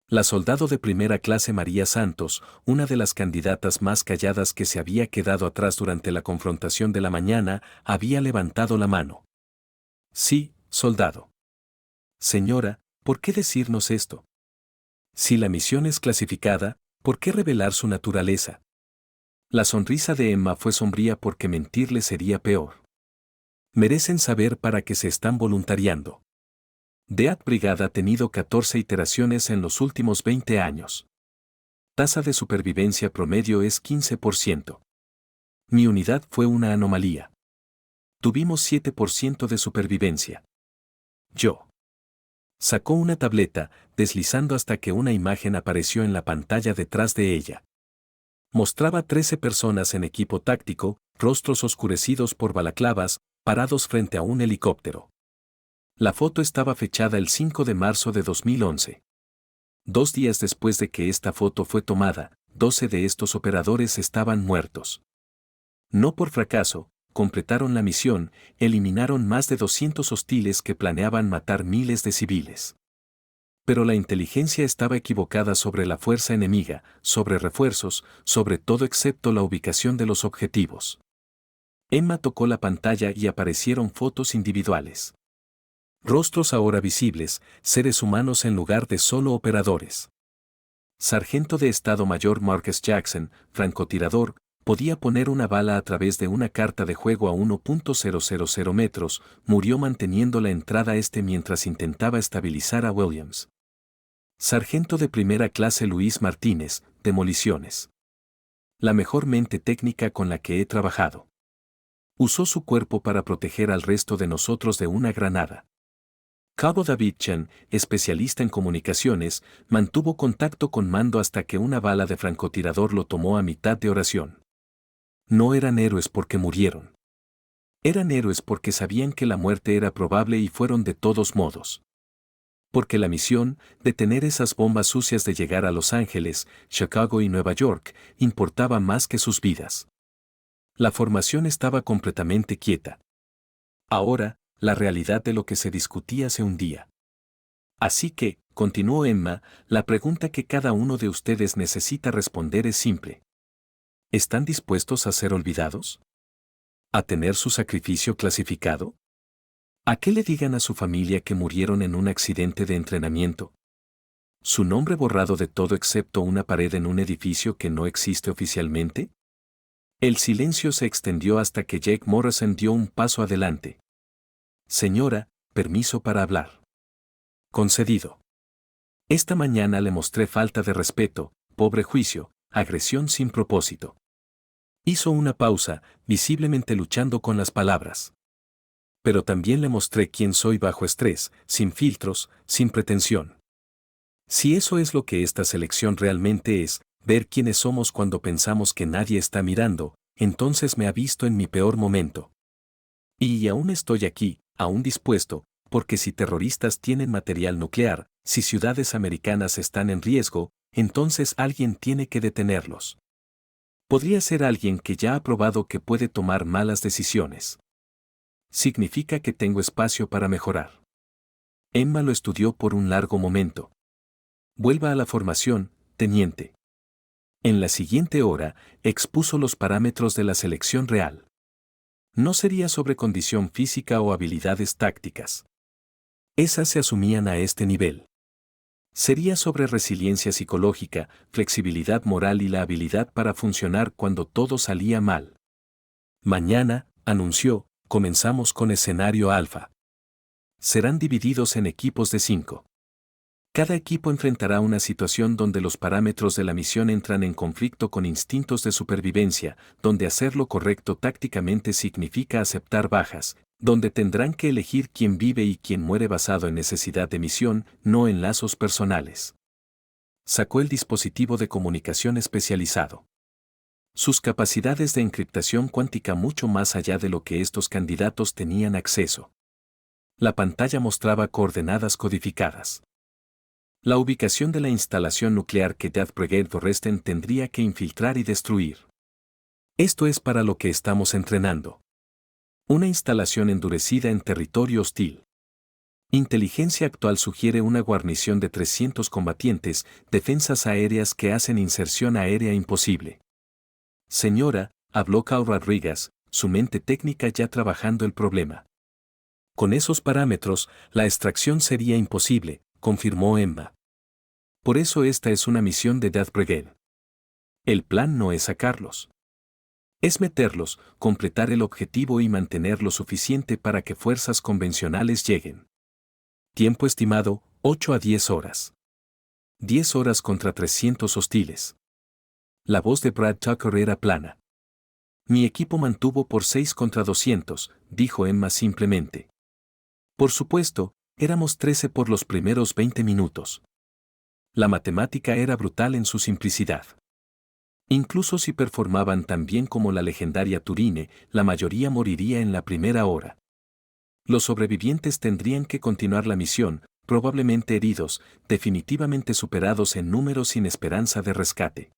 La soldado de primera clase María Santos, una de las candidatas más calladas que se había quedado atrás durante la confrontación de la mañana, había levantado la mano. Sí, soldado. Señora, ¿por qué decirnos esto? Si la misión es clasificada, ¿por qué revelar su naturaleza? La sonrisa de Emma fue sombría porque mentirle sería peor. Merecen saber para qué se están voluntariando. Death Brigade ha tenido 14 iteraciones en los últimos 20 años. Tasa de supervivencia promedio es 15%. Mi unidad fue una anomalía. Tuvimos 7% de supervivencia. Yo. Sacó una tableta, deslizando hasta que una imagen apareció en la pantalla detrás de ella. Mostraba 13 personas en equipo táctico, rostros oscurecidos por balaclavas, parados frente a un helicóptero. La foto estaba fechada el 5 de marzo de 2011. 2 días después de que esta foto fue tomada, 12 de estos operadores estaban muertos. No por fracaso, completaron la misión, eliminaron más de 200 hostiles que planeaban matar miles de civiles. Pero la inteligencia estaba equivocada sobre la fuerza enemiga, sobre refuerzos, sobre todo excepto la ubicación de los objetivos. Emma tocó la pantalla y aparecieron fotos individuales. Rostros ahora visibles, seres humanos en lugar de solo operadores. Sargento de Estado Mayor Marcus Jackson, francotirador, podía poner una bala a través de una carta de juego a 1.000 metros, murió manteniendo la entrada mientras intentaba estabilizar a Williams. Sargento de primera clase Luis Martínez, demoliciones. La mejor mente técnica con la que he trabajado. Usó su cuerpo para proteger al resto de nosotros de una granada. Cabo David Chen, especialista en comunicaciones, mantuvo contacto con mando hasta que una bala de francotirador lo tomó a mitad de oración. No eran héroes porque murieron. Eran héroes porque sabían que la muerte era probable y fueron de todos modos. Porque la misión, detener esas bombas sucias de llegar a Los Ángeles, Chicago y Nueva York, importaba más que sus vidas. La formación estaba completamente quieta. Ahora, la realidad de lo que se discutía se hundía. Así que, continuó Emma, la pregunta que cada uno de ustedes necesita responder es simple. ¿Están dispuestos a ser olvidados? ¿A tener su sacrificio clasificado? ¿A qué le digan a su familia que murieron en un accidente de entrenamiento? ¿Su nombre borrado de todo excepto una pared en un edificio que no existe oficialmente? El silencio se extendió hasta que Jake Morrison dio un paso adelante. Señora, permiso para hablar. Concedido. Esta mañana le mostré falta de respeto, pobre juicio, agresión sin propósito. Hizo una pausa, visiblemente luchando con las palabras. Pero también le mostré quién soy bajo estrés, sin filtros, sin pretensión. Si eso es lo que esta selección realmente es, ver quiénes somos cuando pensamos que nadie está mirando, entonces me ha visto en mi peor momento. Y aún estoy aquí, aún dispuesto, porque si terroristas tienen material nuclear, si ciudades americanas están en riesgo, entonces alguien tiene que detenerlos. Podría ser alguien que ya ha probado que puede tomar malas decisiones. Significa que tengo espacio para mejorar. Emma lo estudió por un largo momento. Vuelva a la formación, teniente. En la siguiente hora, expuso los parámetros de la selección real. No sería sobre condición física o habilidades tácticas. Esas se asumían a este nivel. Sería sobre resiliencia psicológica, flexibilidad moral y la habilidad para funcionar cuando todo salía mal. Mañana, anunció, comenzamos con escenario alfa. Serán divididos en equipos de 5. Cada equipo enfrentará una situación donde los parámetros de la misión entran en conflicto con instintos de supervivencia, donde hacer lo correcto tácticamente significa aceptar bajas, donde tendrán que elegir quién vive y quién muere basado en necesidad de misión, no en lazos personales. Sacó el dispositivo de comunicación especializado. Sus capacidades de encriptación cuántica mucho más allá de lo que estos candidatos tenían acceso. La pantalla mostraba coordenadas codificadas. La ubicación de la instalación nuclear que Death Brigade Forresten tendría que infiltrar y destruir. Esto es para lo que estamos entrenando. Una instalación endurecida en territorio hostil. Inteligencia actual sugiere una guarnición de 300 combatientes, defensas aéreas que hacen inserción aérea imposible. Señora, habló Carl Rodriguez, su mente técnica ya trabajando el problema. Con esos parámetros, la extracción sería imposible, confirmó Emma. Por eso esta es una misión de Death Brigade. El plan no es sacarlos. Es meterlos, completar el objetivo y mantener lo suficiente para que fuerzas convencionales lleguen. Tiempo estimado, 8 a 10 horas. 10 horas contra 300 hostiles. La voz de Brad Tucker era plana. Mi equipo mantuvo por 6 contra 200, dijo Emma simplemente. Por supuesto, éramos 13 por los primeros 20 minutos. La matemática era brutal en su simplicidad. Incluso si performaban tan bien como la legendaria Turine, la mayoría moriría en la primera hora. Los sobrevivientes tendrían que continuar la misión, probablemente heridos, definitivamente superados en número sin esperanza de rescate.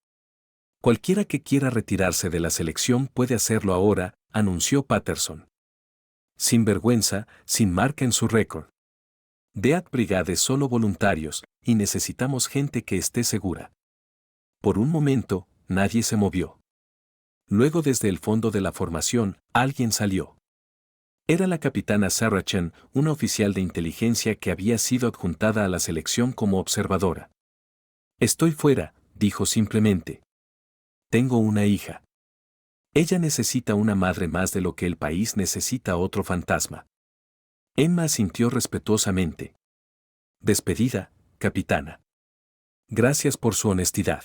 Cualquiera que quiera retirarse de la selección puede hacerlo ahora, anunció Patterson. Sin vergüenza, sin marca en su récord. Death Brigade es solo voluntarios, y necesitamos gente que esté segura. Por un momento, nadie se movió. Luego desde el fondo de la formación, alguien salió. Era la capitana Sarah Chen, una oficial de inteligencia que había sido adjuntada a la selección como observadora. Estoy fuera, dijo simplemente. Tengo una hija. Ella necesita una madre más de lo que el país necesita otro fantasma. Emma asintió respetuosamente. Despedida, capitana. Gracias por su honestidad.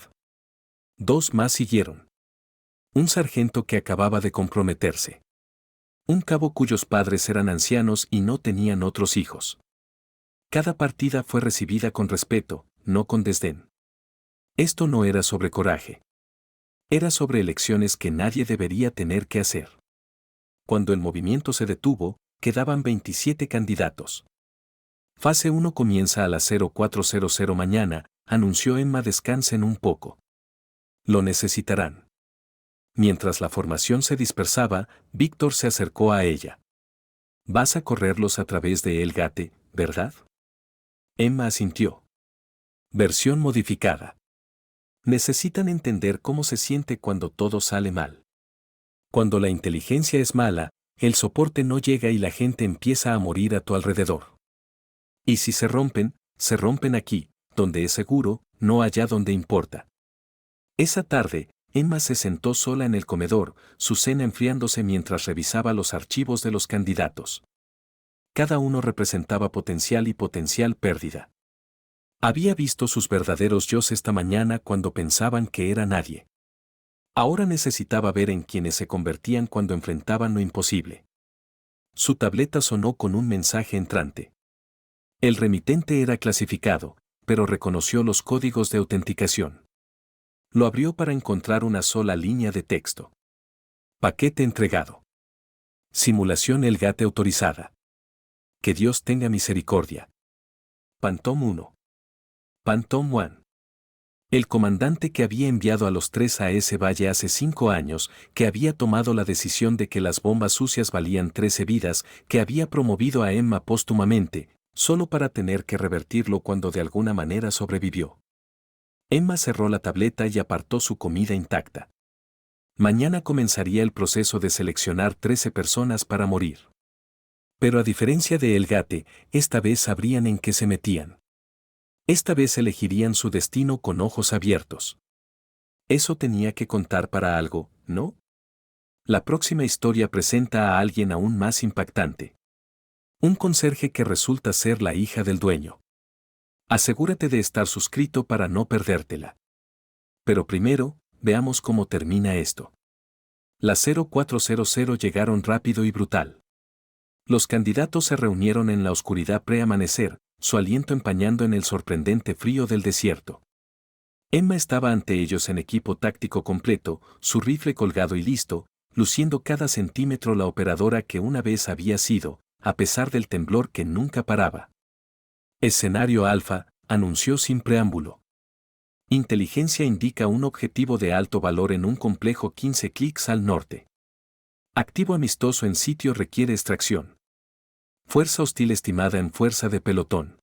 2 más siguieron. Un sargento que acababa de comprometerse. Un cabo cuyos padres eran ancianos y no tenían otros hijos. Cada partida fue recibida con respeto, no con desdén. Esto no era sobre coraje. Era sobre elecciones que nadie debería tener que hacer. Cuando el movimiento se detuvo, quedaban 27 candidatos. Fase 1 comienza a las 0400 mañana, anunció Emma. Descansen un poco. Lo necesitarán. Mientras la formación se dispersaba, Víctor se acercó a ella. Vas a correrlos a través de El Gate, ¿verdad? Emma asintió. Versión modificada. Necesitan entender cómo se siente cuando todo sale mal. Cuando la inteligencia es mala, el soporte no llega y la gente empieza a morir a tu alrededor. Y si se rompen aquí, donde es seguro, no allá donde importa. Esa tarde, Emma se sentó sola en el comedor, su cena enfriándose mientras revisaba los archivos de los candidatos. Cada uno representaba potencial y potencial pérdida. Había visto sus verdaderos yos esta mañana cuando pensaban que era nadie. Ahora necesitaba ver en quienes se convertían cuando enfrentaban lo imposible. Su tableta sonó con un mensaje entrante. El remitente era clasificado, pero reconoció los códigos de autenticación. Lo abrió para encontrar una sola línea de texto. Paquete entregado. Simulación El Gate autorizada. Que Dios tenga misericordia. Phantom 1. Phantom 1. El comandante que había enviado a los tres a ese valle hace 5 años, que había tomado la decisión de que las bombas sucias valían 13 vidas, que había promovido a Emma póstumamente, solo para tener que revertirlo cuando de alguna manera sobrevivió. Emma cerró la tableta y apartó su comida intacta. Mañana comenzaría el proceso de seleccionar 13 personas para morir. Pero a diferencia de El Gate, esta vez sabrían en qué se metían. Esta vez elegirían su destino con ojos abiertos. Eso tenía que contar para algo, ¿no? La próxima historia presenta a alguien aún más impactante. Un conserje que resulta ser la hija del dueño. Asegúrate de estar suscrito para no perdértela. Pero primero, veamos cómo termina esto. Las 0400 llegaron rápido y brutal. Los candidatos se reunieron en la oscuridad pre-amanecer, su aliento empañando en el sorprendente frío del desierto. Emma estaba ante ellos en equipo táctico completo, su rifle colgado y listo, luciendo cada centímetro la operadora que una vez había sido, a pesar del temblor que nunca paraba. Escenario Alfa, anunció sin preámbulo. Inteligencia indica un objetivo de alto valor en un complejo 15 clics al norte. Activo amistoso en sitio requiere extracción. Fuerza hostil estimada en fuerza de pelotón.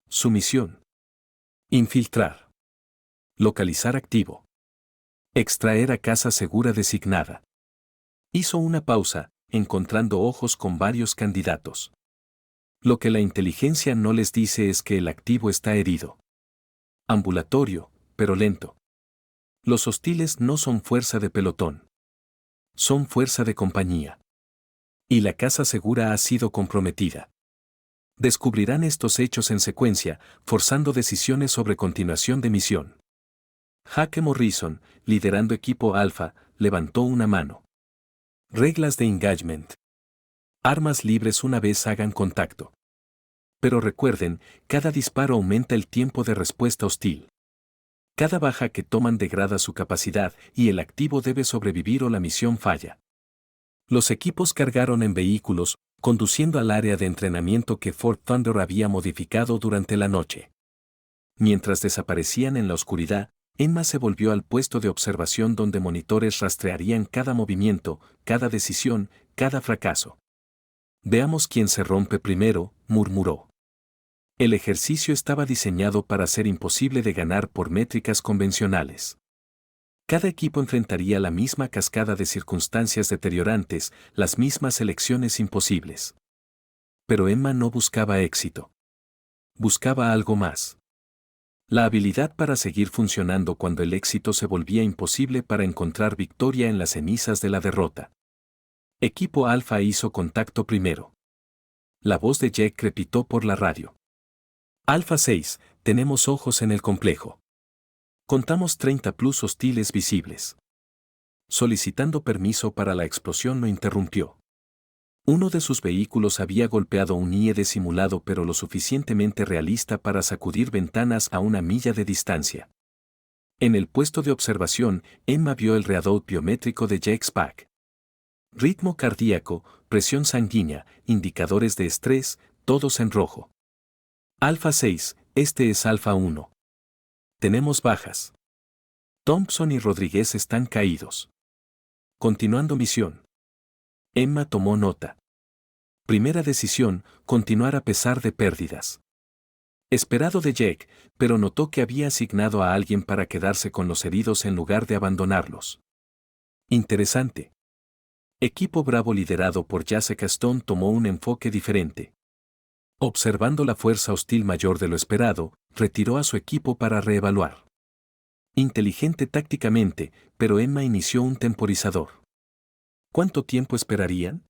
Su misión. Infiltrar. Localizar activo. Extraer a casa segura designada. Hizo una pausa, encontrando ojos con varios candidatos. Lo que la inteligencia no les dice es que el activo está herido. Ambulatorio, pero lento. Los hostiles no son fuerza de pelotón. Son fuerza de compañía. Y la casa segura ha sido comprometida. Descubrirán estos hechos en secuencia, forzando decisiones sobre continuación de misión. Jake Morrison, liderando equipo Alpha, levantó una mano. Reglas de engagement. Armas libres una vez hagan contacto. Pero recuerden, cada disparo aumenta el tiempo de respuesta hostil. Cada baja que toman degrada su capacidad y el activo debe sobrevivir o la misión falla. Los equipos cargaron en vehículos, conduciendo al área de entrenamiento que Fort Thunder había modificado durante la noche. Mientras desaparecían en la oscuridad, Emma se volvió al puesto de observación donde monitores rastrearían cada movimiento, cada decisión, cada fracaso. Veamos quién se rompe primero, murmuró. El ejercicio estaba diseñado para ser imposible de ganar por métricas convencionales. Cada equipo enfrentaría la misma cascada de circunstancias deteriorantes, las mismas elecciones imposibles. Pero Emma no buscaba éxito. Buscaba algo más. La habilidad para seguir funcionando cuando el éxito se volvía imposible, para encontrar victoria en las cenizas de la derrota. Equipo Alfa hizo contacto primero. La voz de Jack crepitó por la radio. Alfa 6, tenemos ojos en el complejo. Contamos 30 plus hostiles visibles. Solicitando permiso para la explosión lo interrumpió. Uno de sus vehículos había golpeado un IED simulado, pero lo suficientemente realista para sacudir ventanas a una milla de distancia. En el puesto de observación, Emma vio el readout biométrico de Jake's pack. Ritmo cardíaco, presión sanguínea, indicadores de estrés, todos en rojo. Alfa 6, este es Alfa 1. Tenemos bajas. Thompson y Rodríguez están caídos. Continuando misión. Emma tomó nota. Primera decisión, continuar a pesar de pérdidas. Esperado de Jack, pero notó que había asignado a alguien para quedarse con los heridos en lugar de abandonarlos. Interesante. Equipo Bravo liderado por Jessica Stone tomó un enfoque diferente. Observando la fuerza hostil mayor de lo esperado, retiró a su equipo para reevaluar. Inteligente tácticamente, pero Emma inició un temporizador. ¿Cuánto tiempo esperarían?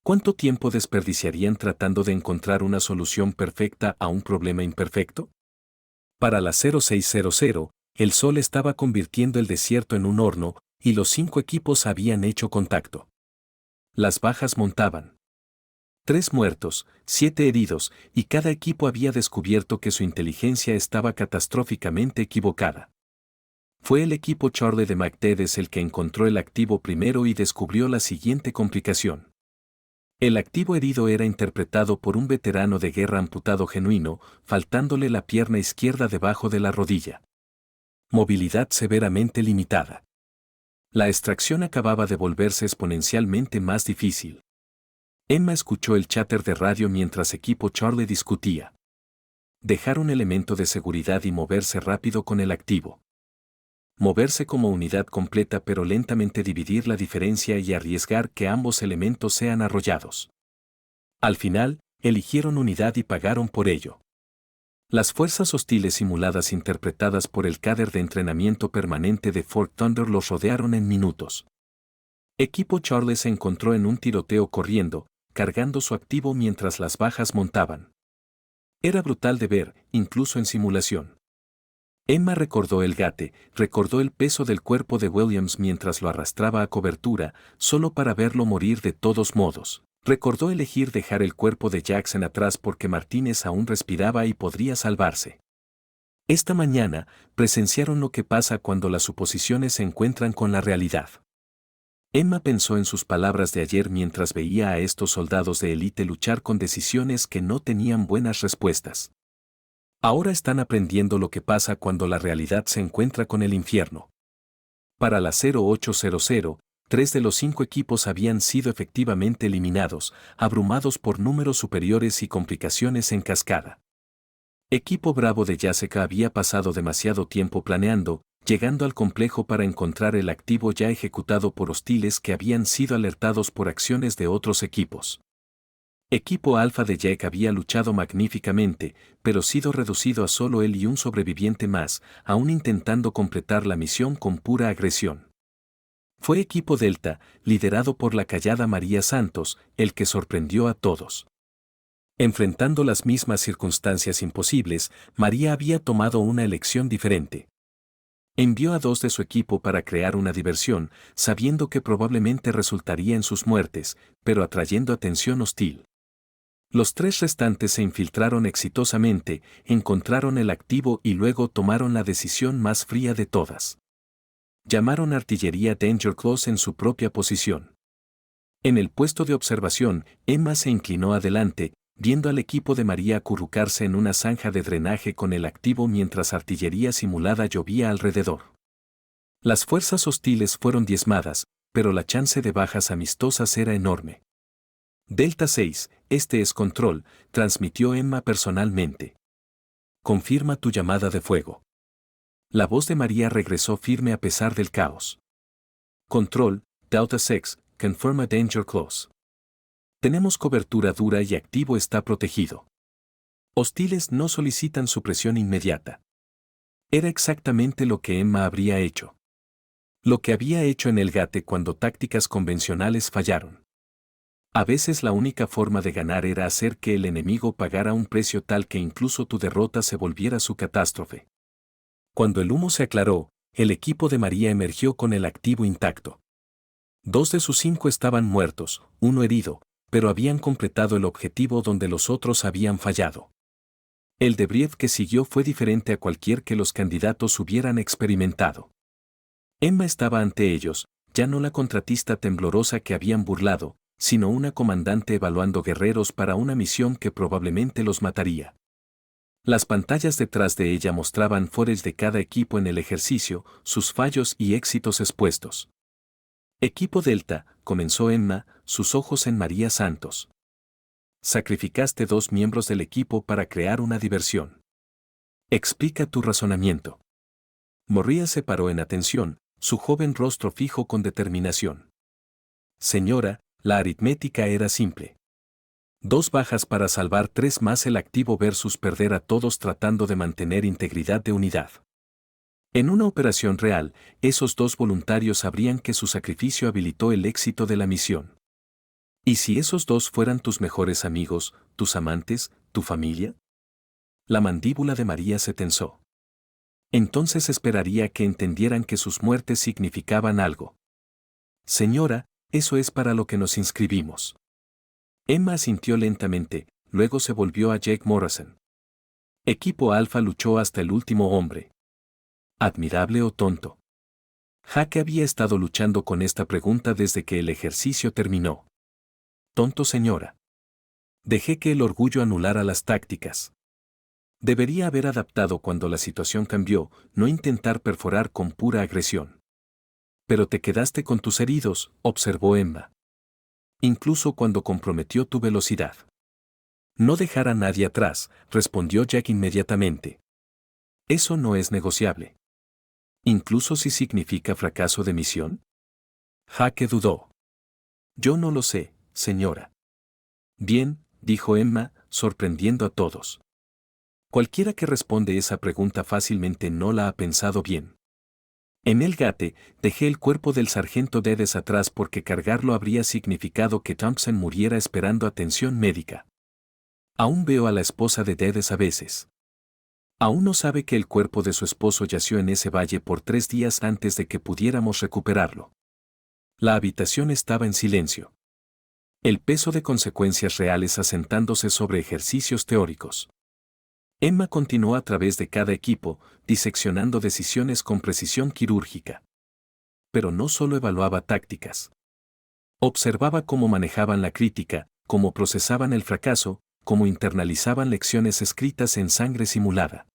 ¿Cuánto tiempo desperdiciarían tratando de encontrar una solución perfecta a un problema imperfecto? Para las 0600, el sol estaba convirtiendo el desierto en un horno, y los 5 equipos habían hecho contacto. Las bajas montaban. 3 muertos, 7 heridos, y cada equipo había descubierto que su inteligencia estaba catastróficamente equivocada. Fue el equipo Charlie de McTedes el que encontró el activo primero y descubrió la siguiente complicación. El activo herido era interpretado por un veterano de guerra amputado genuino, faltándole la pierna izquierda debajo de la rodilla. Movilidad severamente limitada. La extracción acababa de volverse exponencialmente más difícil. Emma escuchó el cháter de radio mientras equipo Charlie discutía. Dejar un elemento de seguridad y moverse rápido con el activo. Moverse como unidad completa pero lentamente dividir la diferencia y arriesgar que ambos elementos sean arrollados. Al final, eligieron unidad y pagaron por ello. Las fuerzas hostiles simuladas interpretadas por el cadre de entrenamiento permanente de Fort Thunder los rodearon en minutos. Equipo Charlie se encontró en un tiroteo corriendo, cargando su activo mientras las bajas montaban. Era brutal de ver, incluso en simulación. Emma recordó el gate, recordó el peso del cuerpo de Williams mientras lo arrastraba a cobertura, solo para verlo morir de todos modos. Recordó elegir dejar el cuerpo de Jackson atrás porque Martínez aún respiraba y podría salvarse. Esta mañana, presenciaron lo que pasa cuando las suposiciones se encuentran con la realidad. Emma pensó en sus palabras de ayer mientras veía a estos soldados de élite luchar con decisiones que no tenían buenas respuestas. Ahora están aprendiendo lo que pasa cuando la realidad se encuentra con el infierno. Para la 0800, 3 de los 5 equipos habían sido efectivamente eliminados, abrumados por números superiores y complicaciones en cascada. Equipo Bravo de Jessica había pasado demasiado tiempo planeando, llegando al complejo para encontrar el activo ya ejecutado por hostiles que habían sido alertados por acciones de otros equipos. Equipo Alfa de Jack había luchado magníficamente, pero sido reducido a solo él y un sobreviviente más, aún intentando completar la misión con pura agresión. Fue Equipo Delta, liderado por la callada María Santos, el que sorprendió a todos. Enfrentando las mismas circunstancias imposibles, María había tomado una elección diferente. Envió a 2 de su equipo para crear una diversión, sabiendo que probablemente resultaría en sus muertes, pero atrayendo atención hostil. Los 3 restantes se infiltraron exitosamente, encontraron el activo y luego tomaron la decisión más fría de todas. Llamaron artillería Danger Close en su propia posición. En el puesto de observación, Emma se inclinó adelante, viendo al equipo de María acurrucarse en una zanja de drenaje con el activo mientras artillería simulada llovía alrededor. Las fuerzas hostiles fueron diezmadas, pero la chance de bajas amistosas era enorme. Delta 6, este es Control, transmitió Emma personalmente. Confirma tu llamada de fuego. La voz de María regresó firme a pesar del caos. Control, Delta 6, confirma Danger Close. Tenemos cobertura dura y activo está protegido. Hostiles no solicitan supresión inmediata. Era exactamente lo que Emma habría hecho. Lo que había hecho en el gate cuando tácticas convencionales fallaron. A veces la única forma de ganar era hacer que el enemigo pagara un precio tal que incluso tu derrota se volviera su catástrofe. Cuando el humo se aclaró, el equipo de María emergió con el activo intacto. 2 de sus 5 estaban muertos, 1 herido, pero habían completado el objetivo donde los otros habían fallado. El debrief que siguió fue diferente a cualquier que los candidatos hubieran experimentado. Emma estaba ante ellos, ya no la contratista temblorosa que habían burlado, sino una comandante evaluando guerreros para una misión que probablemente los mataría. Las pantallas detrás de ella mostraban footage de cada equipo en el ejercicio, sus fallos y éxitos expuestos. Equipo Delta, comenzó Emma, sus ojos en María Santos. Sacrificaste 2 miembros del equipo para crear una diversión. Explica tu razonamiento. María se paró en atención, su joven rostro fijo con determinación. Señora, la aritmética era simple. 2 bajas para salvar 3 más el activo versus perder a todos tratando de mantener integridad de unidad. En una operación real, esos 2 voluntarios sabrían que su sacrificio habilitó el éxito de la misión. ¿Y si esos 2 fueran tus mejores amigos, tus amantes, tu familia? La mandíbula de María se tensó. Entonces esperaría que entendieran que sus muertes significaban algo. Señora, eso es para lo que nos inscribimos. Emma asintió lentamente, luego se volvió a Jake Morrison. Equipo Alfa luchó hasta el último hombre. ¿Admirable o tonto? Jaque había estado luchando con esta pregunta desde que el ejercicio terminó. Tonto señora. Dejé que el orgullo anulara las tácticas. Debería haber adaptado cuando la situación cambió, no intentar perforar con pura agresión. Pero te quedaste con tus heridos, observó Emma. Incluso cuando comprometió tu velocidad. No dejar a nadie atrás, respondió Jack inmediatamente. Eso no es negociable. Incluso si significa fracaso de misión. Jaque dudó. Yo no lo sé, señora. Bien, dijo Emma, sorprendiendo a todos. Cualquiera que responde esa pregunta fácilmente no la ha pensado bien. En el gate, dejé el cuerpo del sargento Dedes atrás porque cargarlo habría significado que Thompson muriera esperando atención médica. Aún veo a la esposa de Dedes a veces. Aún no sabe que el cuerpo de su esposo yació en ese valle por 3 días antes de que pudiéramos recuperarlo. La habitación estaba en silencio. El peso de consecuencias reales asentándose sobre ejercicios teóricos. Emma continuó a través de cada equipo, diseccionando decisiones con precisión quirúrgica. Pero no solo evaluaba tácticas. Observaba cómo manejaban la crítica, cómo procesaban el fracaso, cómo internalizaban lecciones escritas en sangre simulada.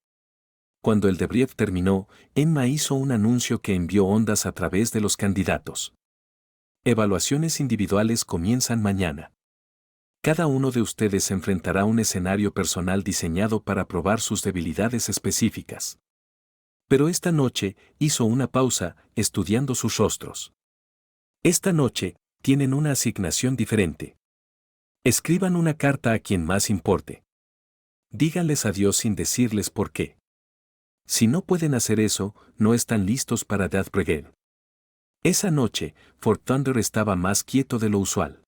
Cuando el debrief terminó, Emma hizo un anuncio que envió ondas a través de los candidatos. Evaluaciones individuales comienzan mañana. Cada uno de ustedes enfrentará un escenario personal diseñado para probar sus debilidades específicas. Pero esta noche, hizo una pausa, estudiando sus rostros. Esta noche, tienen una asignación diferente. Escriban una carta a quien más importe. Díganles adiós sin decirles por qué. Si no pueden hacer eso, no están listos para Death Brigade. Esa noche, Fort Thunder estaba más quieto de lo usual.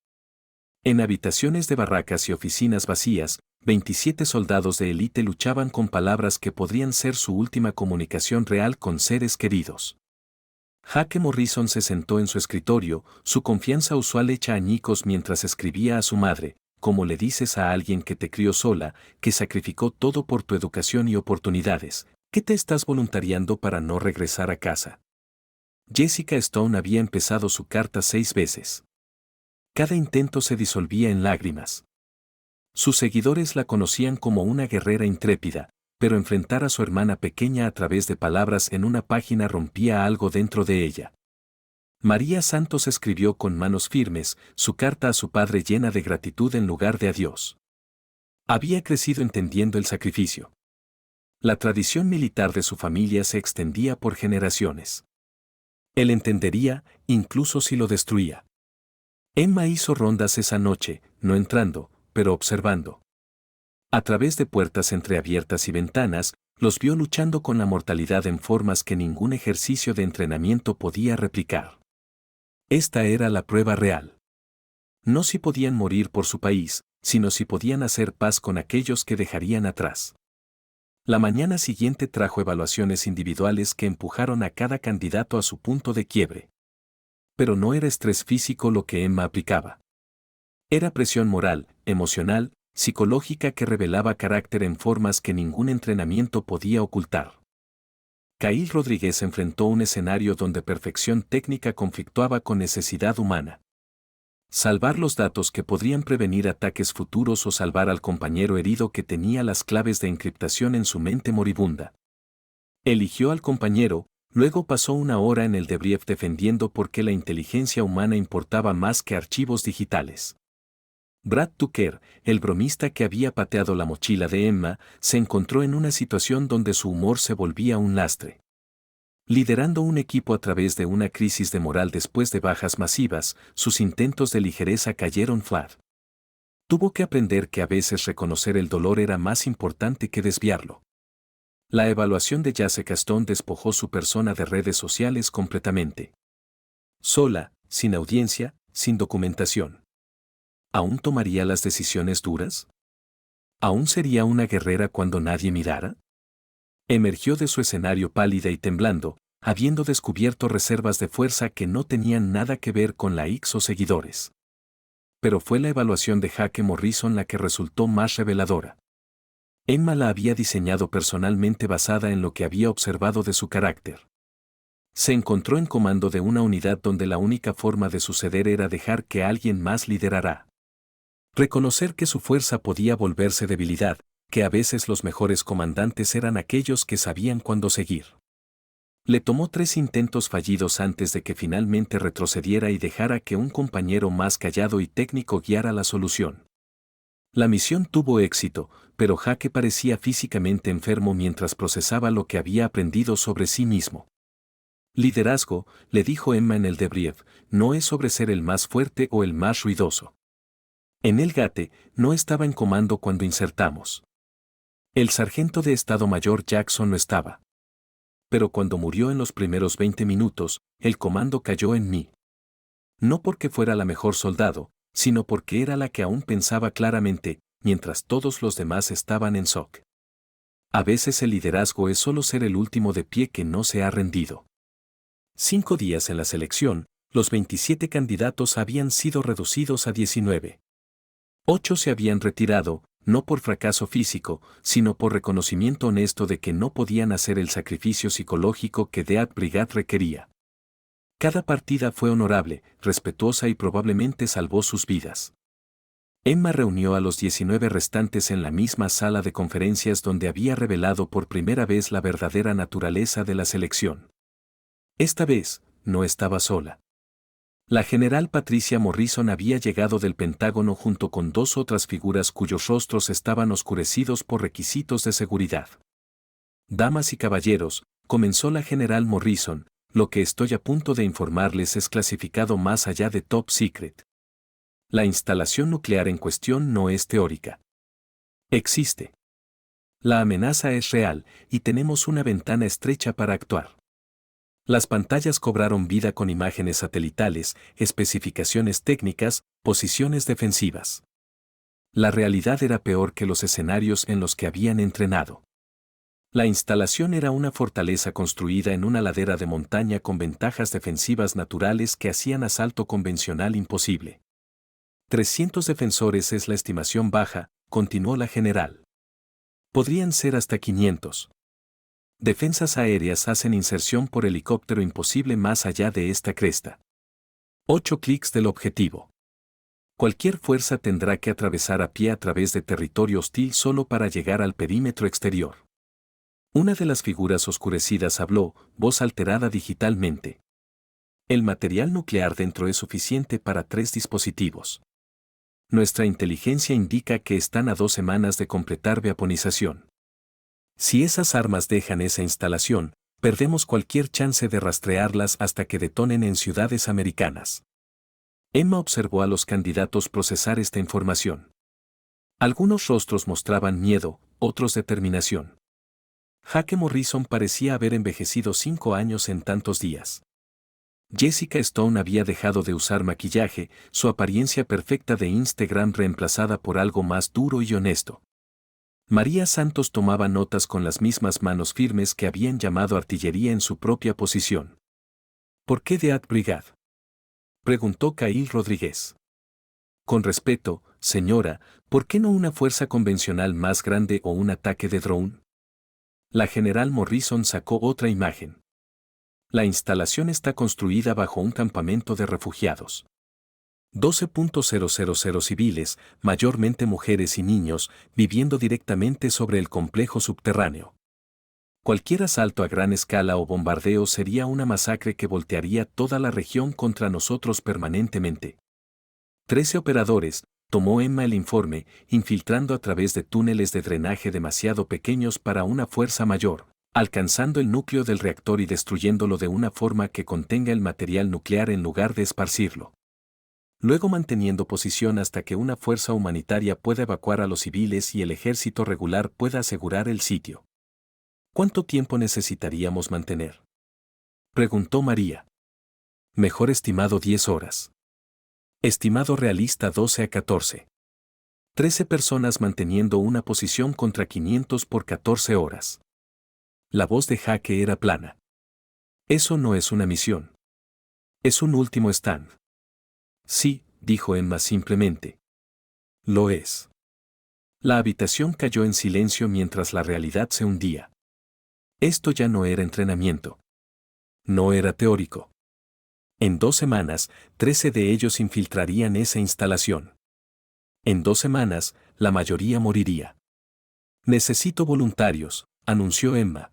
En habitaciones de barracas y oficinas vacías, 27 soldados de élite luchaban con palabras que podrían ser su última comunicación real con seres queridos. Jaque Morrison se sentó en su escritorio, su confianza usual hecha añicos mientras escribía a su madre, como le dices a alguien que te crió sola, que sacrificó todo por tu educación y oportunidades, ¿qué te estás voluntariando para no regresar a casa? Jessica Stone había empezado su carta 6 veces. Cada intento se disolvía en lágrimas. Sus seguidores la conocían como una guerrera intrépida, pero enfrentar a su hermana pequeña a través de palabras en una página rompía algo dentro de ella. María Santos escribió con manos firmes su carta a su padre llena de gratitud en lugar de adiós. Había crecido entendiendo el sacrificio. La tradición militar de su familia se extendía por generaciones. Él entendería, incluso si lo destruía. Emma hizo rondas esa noche, no entrando, pero observando. A través de puertas entreabiertas y ventanas, los vio luchando con la mortalidad en formas que ningún ejercicio de entrenamiento podía replicar. Esta era la prueba real. No si podían morir por su país, sino si podían hacer paz con aquellos que dejarían atrás. La mañana siguiente trajo evaluaciones individuales que empujaron a cada candidato a su punto de quiebre. Pero no era estrés físico lo que Emma aplicaba. Era presión moral, emocional, psicológica que revelaba carácter en formas que ningún entrenamiento podía ocultar. Cail Rodríguez enfrentó un escenario donde perfección técnica conflictuaba con necesidad humana. Salvar los datos que podrían prevenir ataques futuros o salvar al compañero herido que tenía las claves de encriptación en su mente moribunda. Eligió al compañero. Luego pasó una hora en el debrief defendiendo por qué la inteligencia humana importaba más que archivos digitales. Brad Tucker, el bromista que había pateado la mochila de Emma, se encontró en una situación donde su humor se volvía un lastre. Liderando un equipo a través de una crisis de moral después de bajas masivas, sus intentos de ligereza cayeron flat. Tuvo que aprender que a veces reconocer el dolor era más importante que desviarlo. La evaluación de Jessica Stone despojó su persona de redes sociales completamente. Sola, sin audiencia, sin documentación. ¿Aún tomaría las decisiones duras? ¿Aún sería una guerrera cuando nadie mirara? Emergió de su escenario pálida y temblando, habiendo descubierto reservas de fuerza que no tenían nada que ver con la X o seguidores. Pero fue la evaluación de Jaque Morrison la que resultó más reveladora. Emma la había diseñado personalmente basada en lo que había observado de su carácter. Se encontró en comando de una unidad donde la única forma de suceder era dejar que alguien más liderara. Reconocer que su fuerza podía volverse debilidad, que a veces los mejores comandantes eran aquellos que sabían cuándo seguir. Le tomó 3 intentos fallidos antes de que finalmente retrocediera y dejara que un compañero más callado y técnico guiara la solución. La misión tuvo éxito, pero Jake parecía físicamente enfermo mientras procesaba lo que había aprendido sobre sí mismo. Liderazgo, le dijo Emma en el debrief, no es sobre ser el más fuerte o el más ruidoso. En el GATE, no estaba en comando cuando insertamos. El sargento de Estado Mayor Jackson no estaba. Pero cuando murió en los primeros 20 minutos, el comando cayó en mí. No porque fuera la mejor soldado, sino porque era la que aún pensaba claramente, mientras todos los demás estaban en shock. A veces el liderazgo es solo ser el último de pie que no se ha rendido. 5 días en la selección, los 27 candidatos habían sido reducidos a 19. 8 se habían retirado, no por fracaso físico, sino por reconocimiento honesto de que no podían hacer el sacrificio psicológico que Death Brigade requería. Cada partida fue honorable, respetuosa y probablemente salvó sus vidas. Emma reunió a los 19 restantes en la misma sala de conferencias donde había revelado por primera vez la verdadera naturaleza de la selección. Esta vez, no estaba sola. La general Patricia Morrison había llegado del Pentágono junto con 2 otras figuras cuyos rostros estaban oscurecidos por requisitos de seguridad. Damas y caballeros, comenzó la general Morrison, lo que estoy a punto de informarles es clasificado más allá de Top Secret. La instalación nuclear en cuestión no es teórica. Existe. La amenaza es real y tenemos una ventana estrecha para actuar. Las pantallas cobraron vida con imágenes satelitales, especificaciones técnicas, posiciones defensivas. La realidad era peor que los escenarios en los que habían entrenado. La instalación era una fortaleza construida en una ladera de montaña con ventajas defensivas naturales que hacían asalto convencional imposible. 300 defensores es la estimación baja, continuó la general. Podrían ser hasta 500. Defensas aéreas hacen inserción por helicóptero imposible más allá de esta cresta. 8 clics del objetivo. Cualquier fuerza tendrá que atravesar a pie a través de territorio hostil solo para llegar al perímetro exterior. Una de las figuras oscurecidas habló, voz alterada digitalmente. El material nuclear dentro es suficiente para 3 dispositivos. Nuestra inteligencia indica que están a 2 semanas de completar vaporización. Si esas armas dejan esa instalación, perdemos cualquier chance de rastrearlas hasta que detonen en ciudades americanas. Emma observó a los candidatos procesar esta información. Algunos rostros mostraban miedo, otros determinación. Jake Morrison parecía haber envejecido 5 años en tantos días. Jessica Stone había dejado de usar maquillaje, su apariencia perfecta de Instagram reemplazada por algo más duro y honesto. María Santos tomaba notas con las mismas manos firmes que habían llamado artillería en su propia posición. ¿Por qué Death Brigade?, preguntó Kyle Rodríguez. Con respeto, señora, ¿por qué no una fuerza convencional más grande o un ataque de drone? La general Morrison sacó otra imagen. La instalación está construida bajo un campamento de refugiados. 12.000 civiles, mayormente mujeres y niños, viviendo directamente sobre el complejo subterráneo. Cualquier asalto a gran escala o bombardeo sería una masacre que voltearía toda la región contra nosotros permanentemente. 13 operadores, tomó Emma el informe, infiltrando a través de túneles de drenaje demasiado pequeños para una fuerza mayor, alcanzando el núcleo del reactor y destruyéndolo de una forma que contenga el material nuclear en lugar de esparcirlo. Luego manteniendo posición hasta que una fuerza humanitaria pueda evacuar a los civiles y el ejército regular pueda asegurar el sitio. ¿Cuánto tiempo necesitaríamos mantener?, preguntó María. Mejor estimado 10 horas. Estimado realista 12 a 14. 13 personas manteniendo una posición contra 500 por 14 horas. La voz de Jake era plana. Eso no es una misión. Es un último stand. Sí, dijo Emma simplemente. Lo es. La habitación cayó en silencio mientras la realidad se hundía. Esto ya no era entrenamiento. No era teórico. En 2 semanas, 13 de ellos infiltrarían esa instalación. En 2 semanas, la mayoría moriría. Necesito voluntarios, anunció Emma.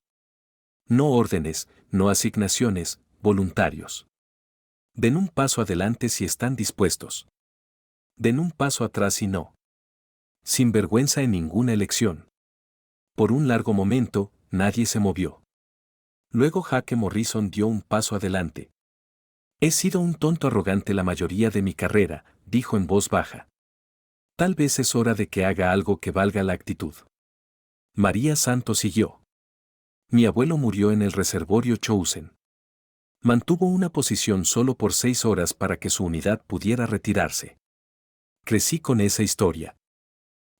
No órdenes, no asignaciones, voluntarios. Den un paso adelante si están dispuestos. Den un paso atrás si no. Sin vergüenza en ninguna elección. Por un largo momento, nadie se movió. Luego Jake Morrison dio un paso adelante. He sido un tonto arrogante la mayoría de mi carrera, dijo en voz baja. Tal vez es hora de que haga algo que valga la actitud. María Santos siguió. Mi abuelo murió en el reservorio Chosen. Mantuvo una posición solo por 6 horas para que su unidad pudiera retirarse. Crecí con esa historia.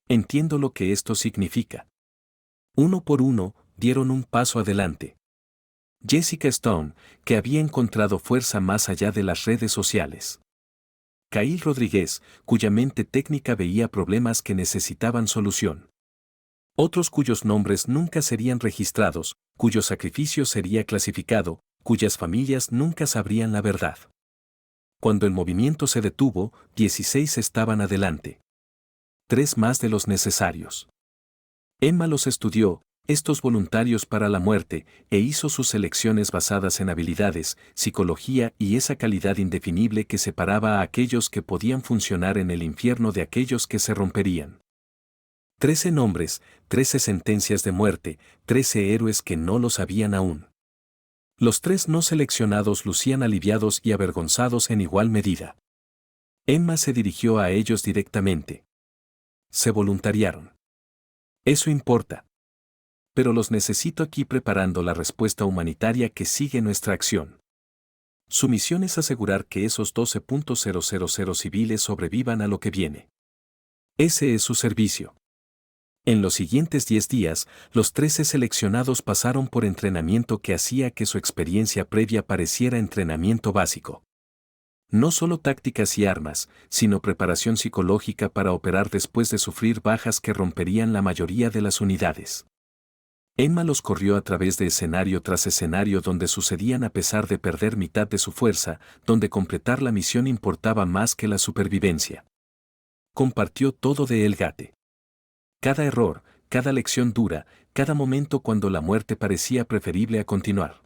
Entiendo lo que esto significa. Uno por uno, dieron un paso adelante. Jessica Stone, que había encontrado fuerza más allá de las redes sociales. Kyle Rodríguez, cuya mente técnica veía problemas que necesitaban solución. Otros cuyos nombres nunca serían registrados, cuyo sacrificio sería clasificado, cuyas familias nunca sabrían la verdad. Cuando el movimiento se detuvo, 16 estaban adelante. 3 más de los necesarios. Emma los estudió, estos voluntarios para la muerte, e hizo sus elecciones basadas en habilidades, psicología y esa calidad indefinible que separaba a aquellos que podían funcionar en el infierno de aquellos que se romperían. 13 nombres, 13 sentencias de muerte, 13 héroes que no lo sabían aún. Los 3 no seleccionados lucían aliviados y avergonzados en igual medida. Emma se dirigió a ellos directamente. Se voluntariaron. Eso importa. Pero los necesito aquí preparando la respuesta humanitaria que sigue nuestra acción. Su misión es asegurar que esos 12.000 civiles sobrevivan a lo que viene. Ese es su servicio. En los siguientes 10 días, los 13 seleccionados pasaron por entrenamiento que hacía que su experiencia previa pareciera entrenamiento básico. No solo tácticas y armas, sino preparación psicológica para operar después de sufrir bajas que romperían la mayoría de las unidades. Emma los corrió a través de escenario tras escenario donde sucedían a pesar de perder mitad de su fuerza, donde completar la misión importaba más que la supervivencia. Compartió todo de El Gate. Cada error, cada lección dura, cada momento cuando la muerte parecía preferible a continuar.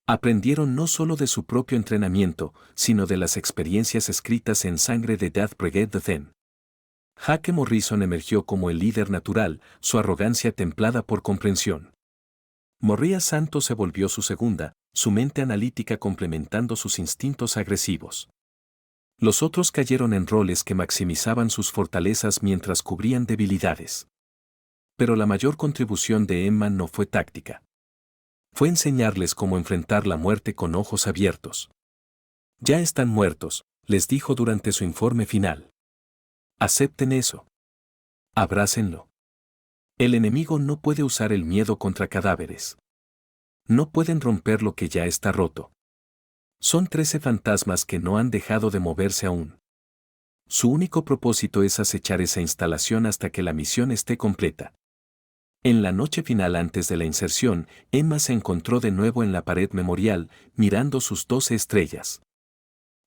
Aprendieron no solo de su propio entrenamiento, sino de las experiencias escritas en sangre de Death Brigade de Zen. Jake Morrison emergió como el líder natural, su arrogancia templada por comprensión. María Santos se volvió su segunda, su mente analítica complementando sus instintos agresivos. Los otros cayeron en roles que maximizaban sus fortalezas mientras cubrían debilidades. Pero la mayor contribución de Emma no fue táctica. Fue enseñarles cómo enfrentar la muerte con ojos abiertos. Ya están muertos, les dijo durante su informe final. Acepten eso. Abrácenlo. El enemigo no puede usar el miedo contra cadáveres. No pueden romper lo que ya está roto. Son 13 fantasmas que no han dejado de moverse aún. Su único propósito es acechar esa instalación hasta que la misión esté completa. En la noche final antes de la inserción, Emma se encontró de nuevo en la pared memorial, mirando sus 12 estrellas.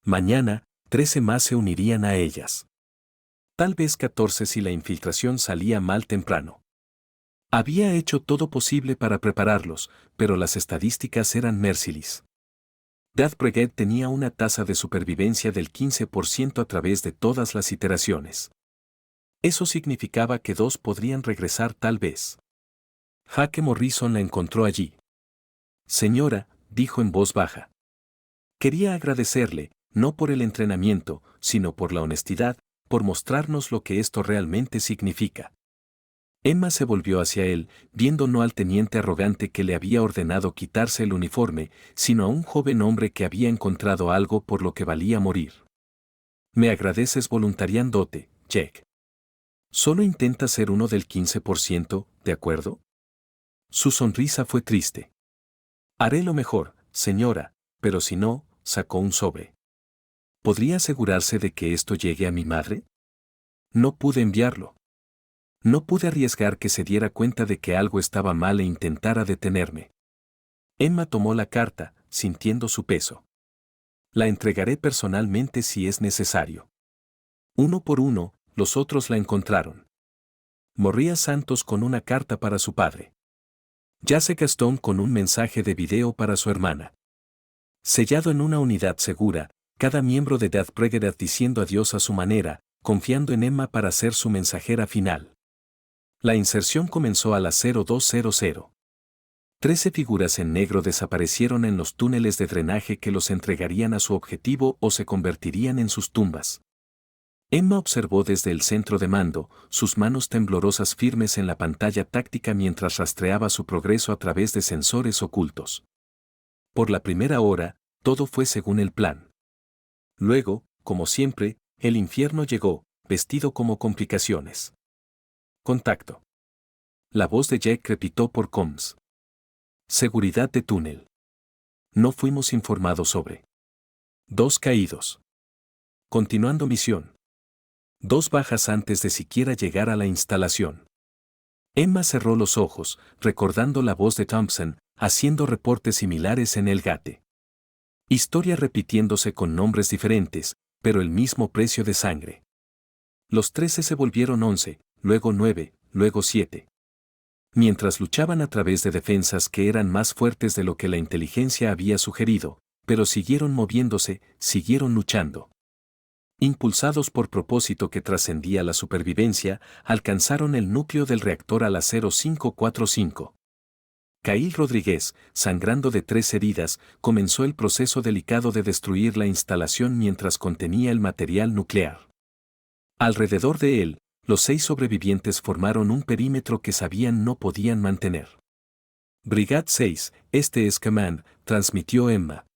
Mañana, 13 más se unirían a ellas. Tal vez 14 si la infiltración salía mal temprano. Había hecho todo posible para prepararlos, pero las estadísticas eran merciless. Death Brigade tenía una tasa de supervivencia del 15% a través de todas las iteraciones. Eso significaba que 2 podrían regresar tal vez. Jake Morrison la encontró allí. Señora, dijo en voz baja. Quería agradecerle, no por el entrenamiento, sino por la honestidad, por mostrarnos lo que esto realmente significa. Emma se volvió hacia él, viendo no al teniente arrogante que le había ordenado quitarse el uniforme, sino a un joven hombre que había encontrado algo por lo que valía morir. Me agradeces voluntariándote, Jack. Solo intenta ser uno del 15%, ¿de acuerdo? Su sonrisa fue triste. Haré lo mejor, señora, pero si no, sacó un sobre. ¿Podría asegurarse de que esto llegue a mi madre? No pude enviarlo. No pude arriesgar que se diera cuenta de que algo estaba mal e intentara detenerme. Emma tomó la carta, sintiendo su peso. La entregaré personalmente si es necesario. Uno por uno, los otros la encontraron. María Santos con una carta para su padre. Jessica Stone con un mensaje de video para su hermana. Sellado en una unidad segura, cada miembro de Death Brigade diciendo adiós a su manera, confiando en Emma para ser su mensajera final. La inserción comenzó a las 0200. 13 figuras en negro desaparecieron en los túneles de drenaje que los entregarían a su objetivo o se convertirían en sus tumbas. Emma observó desde el centro de mando, sus manos temblorosas firmes en la pantalla táctica mientras rastreaba su progreso a través de sensores ocultos. Por la primera hora, todo fue según el plan. Luego, como siempre, el infierno llegó, vestido como complicaciones. Contacto. La voz de Jack crepitó por comms. Seguridad de túnel. No fuimos informados sobre. 2 caídos. Continuando misión. 2 bajas antes de siquiera llegar a la instalación. Emma cerró los ojos, recordando la voz de Thompson, haciendo reportes similares en el GATE. Historia repitiéndose con nombres diferentes, pero el mismo precio de sangre. Los 13 se volvieron 11, luego 9, luego 7. Mientras luchaban a través de defensas que eran más fuertes de lo que la inteligencia había sugerido, pero siguieron moviéndose, siguieron luchando. Impulsados por propósito que trascendía la supervivencia, alcanzaron el núcleo del reactor a las 0545. Kyle Rodríguez, sangrando de 3 heridas, comenzó el proceso delicado de destruir la instalación mientras contenía el material nuclear. Alrededor de él, los 6 sobrevivientes formaron un perímetro que sabían no podían mantener. Brigade 6, este es Command, transmitió Emma.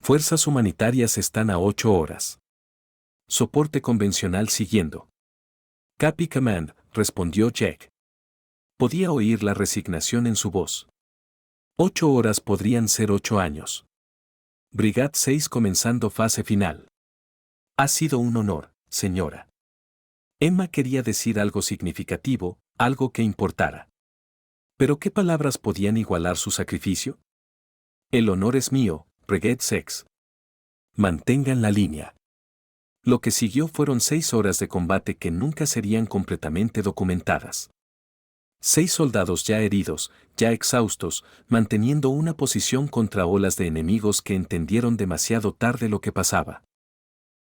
Fuerzas humanitarias están a 8 horas. Soporte convencional siguiendo. Copy Command, respondió Jack. Podía oír la resignación en su voz. 8 horas podrían ser 8 años. Brigade 6 comenzando fase final. Ha sido un honor, señora. Emma quería decir algo significativo, algo que importara. ¿Pero qué palabras podían igualar su sacrificio? El honor es mío, Brigade 6. Mantengan la línea. Lo que siguió fueron 6 horas de combate que nunca serían completamente documentadas. 6 soldados ya heridos, ya exhaustos, manteniendo una posición contra olas de enemigos que entendieron demasiado tarde lo que pasaba.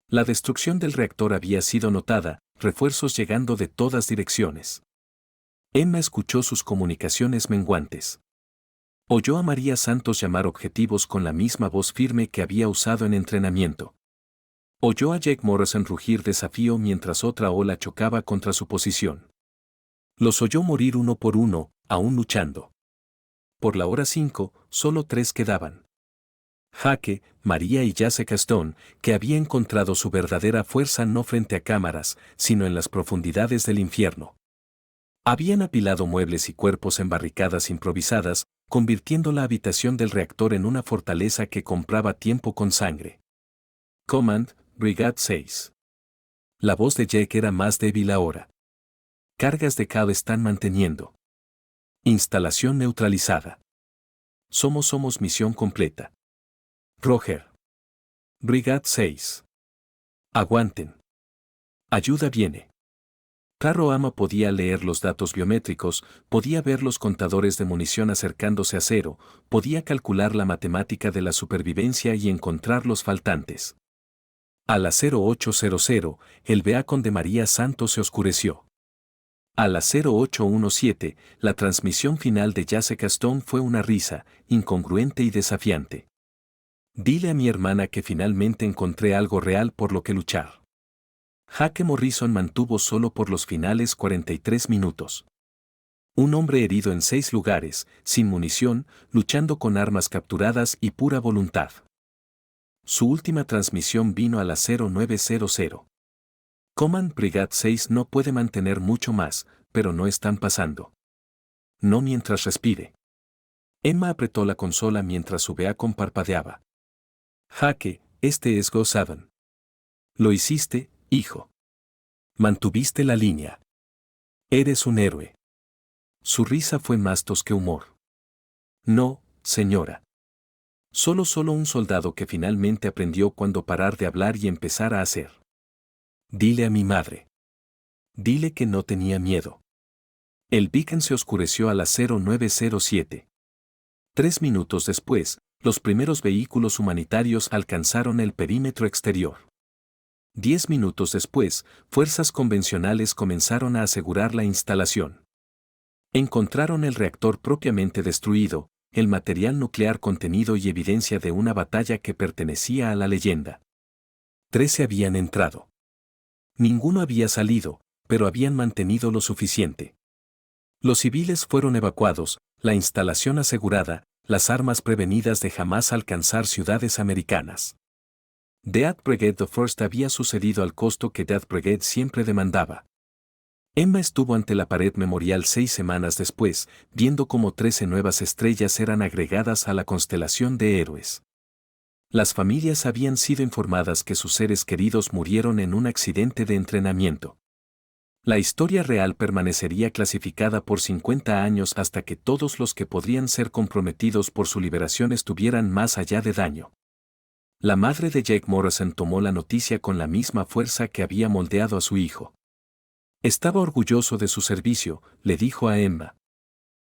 La destrucción del reactor había sido notada, refuerzos llegando de todas direcciones. Emma escuchó sus comunicaciones menguantes. Oyó a María Santos llamar objetivos con la misma voz firme que había usado en entrenamiento. Oyó a Jake Morrison rugir desafío mientras otra ola chocaba contra su posición. Los oyó morir uno por uno, aún luchando. Por la hora 5, solo 3 quedaban. Jaque, María y Jessica Stone, que había encontrado su verdadera fuerza no frente a cámaras, sino en las profundidades del infierno. Habían apilado muebles y cuerpos en barricadas improvisadas, convirtiendo la habitación del reactor en una fortaleza que compraba tiempo con sangre. Command, Brigade 6. La voz de Jake era más débil ahora. Cargas de Cal están manteniendo. Instalación neutralizada. Somos misión completa. Roger. Brigade 6. Aguanten. Ayuda viene. Carro Ama podía leer los datos biométricos, podía ver los contadores de munición acercándose a 0, podía calcular la matemática de la supervivencia y encontrar los faltantes. A las 0800, el beacon de María Santos se oscureció. A las 0817, la transmisión final de Jessica Stone fue una risa, incongruente y desafiante. Dile a mi hermana que finalmente encontré algo real por lo que luchar. Jaque Morrison mantuvo solo por los finales 43 minutos. Un hombre herido en 6 lugares, sin munición, luchando con armas capturadas y pura voluntad. Su última transmisión vino a las 0900. Command Brigade 6 no puede mantener mucho más, pero no están pasando. No mientras respire. Emma apretó la consola mientras su beacon parpadeaba. Jaque, este es Go 7. Lo hiciste, hijo. Mantuviste la línea. Eres un héroe. Su risa fue más tos que humor. No, señora. Solo un soldado que finalmente aprendió cuándo parar de hablar y empezar a hacer. Dile a mi madre. Dile que no tenía miedo. El beacon se oscureció a las 09:07. 3 minutos después, los primeros vehículos humanitarios alcanzaron el perímetro exterior. 10 minutos después, fuerzas convencionales comenzaron a asegurar la instalación. Encontraron el reactor propiamente destruido, el material nuclear contenido y evidencia de una batalla que pertenecía a la leyenda. 13 habían entrado. Ninguno había salido, pero habían mantenido lo suficiente. Los civiles fueron evacuados, la instalación asegurada, las armas prevenidas de jamás alcanzar ciudades americanas. Death Brigade the First había sucedido al costo que Death Brigade siempre demandaba. Emma estuvo ante la pared memorial 6 semanas después, viendo cómo 13 nuevas estrellas eran agregadas a la constelación de héroes. Las familias habían sido informadas que sus seres queridos murieron en un accidente de entrenamiento. La historia real permanecería clasificada por 50 años hasta que todos los que podrían ser comprometidos por su liberación estuvieran más allá de daño. La madre de Jake Morrison tomó la noticia con la misma fuerza que había moldeado a su hijo. Estaba orgulloso de su servicio, le dijo a Emma.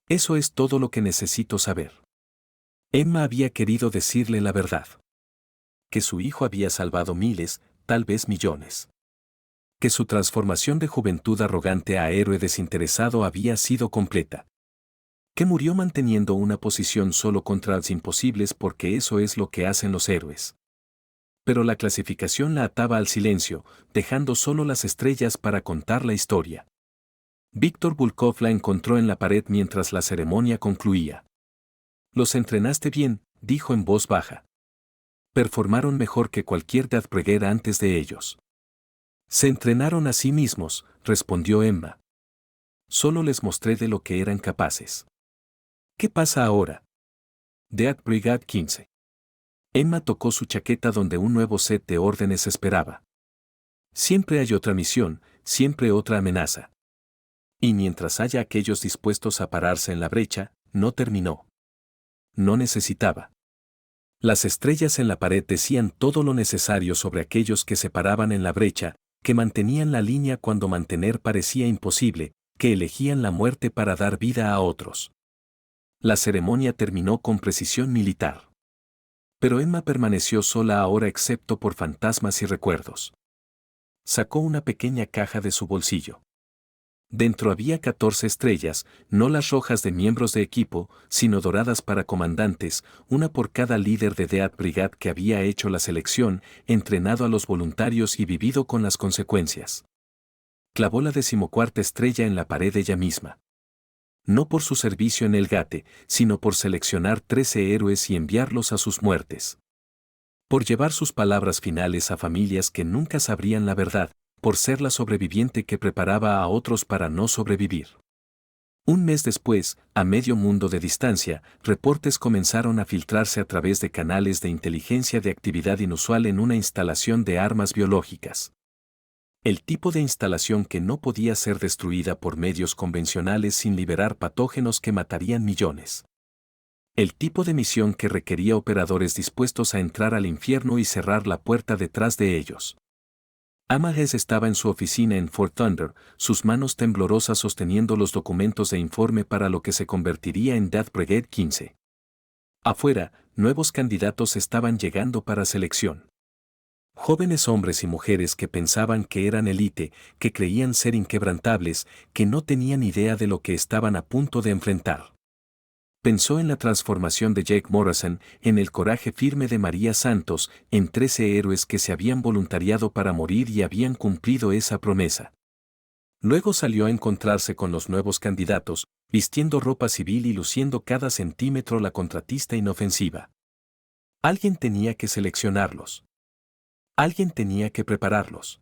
Eso es todo lo que necesito saber. Emma había querido decirle la verdad. Que su hijo había salvado miles, tal vez millones. Que su transformación de juventud arrogante a héroe desinteresado había sido completa. Que murió manteniendo una posición solo contra los imposibles porque eso es lo que hacen los héroes. Pero la clasificación la ataba al silencio, dejando solo las estrellas para contar la historia. Víctor Volkov la encontró en la pared mientras la ceremonia concluía. Los entrenaste bien, dijo en voz baja. Performaron mejor que cualquier Death Brigade antes de ellos. Se entrenaron a sí mismos, respondió Emma. Solo les mostré de lo que eran capaces. ¿Qué pasa ahora? Death Brigade 15. Emma tocó su chaqueta donde un nuevo set de órdenes esperaba. Siempre hay otra misión, siempre otra amenaza. Y mientras haya aquellos dispuestos a pararse en la brecha, no terminó. No necesitaba. Las estrellas en la pared decían todo lo necesario sobre aquellos que se paraban en la brecha, que mantenían la línea cuando mantener parecía imposible, que elegían la muerte para dar vida a otros. La ceremonia terminó con precisión militar. Pero Emma permaneció sola ahora excepto por fantasmas y recuerdos. Sacó una pequeña caja de su bolsillo. Dentro había 14 estrellas, no las rojas de miembros de equipo, sino doradas para comandantes, una por cada líder de Death Brigade que había hecho la selección, entrenado a los voluntarios y vivido con las consecuencias. Clavó la 14ª estrella en la pared ella misma. No por su servicio en el GATE, sino por seleccionar 13 héroes y enviarlos a sus muertes. Por llevar sus palabras finales a familias que nunca sabrían la verdad, por ser la sobreviviente que preparaba a otros para no sobrevivir. Un mes después, a medio mundo de distancia, reportes comenzaron a filtrarse a través de canales de inteligencia de actividad inusual en una instalación de armas biológicas. El tipo de instalación que no podía ser destruida por medios convencionales sin liberar patógenos que matarían millones. El tipo de misión que requería operadores dispuestos a entrar al infierno y cerrar la puerta detrás de ellos. Amages estaba en su oficina en Fort Thunder, sus manos temblorosas sosteniendo los documentos de informe para lo que se convertiría en Death Brigade 15. Afuera, nuevos candidatos estaban llegando para selección. Jóvenes hombres y mujeres que pensaban que eran élite, que creían ser inquebrantables, que no tenían idea de lo que estaban a punto de enfrentar. Pensó en la transformación de Jake Morrison, en el coraje firme de María Santos, en 13 héroes que se habían voluntariado para morir y habían cumplido esa promesa. Luego salió a encontrarse con los nuevos candidatos, vistiendo ropa civil y luciendo cada centímetro la contratista inofensiva. Alguien tenía que seleccionarlos. Alguien tenía que prepararlos.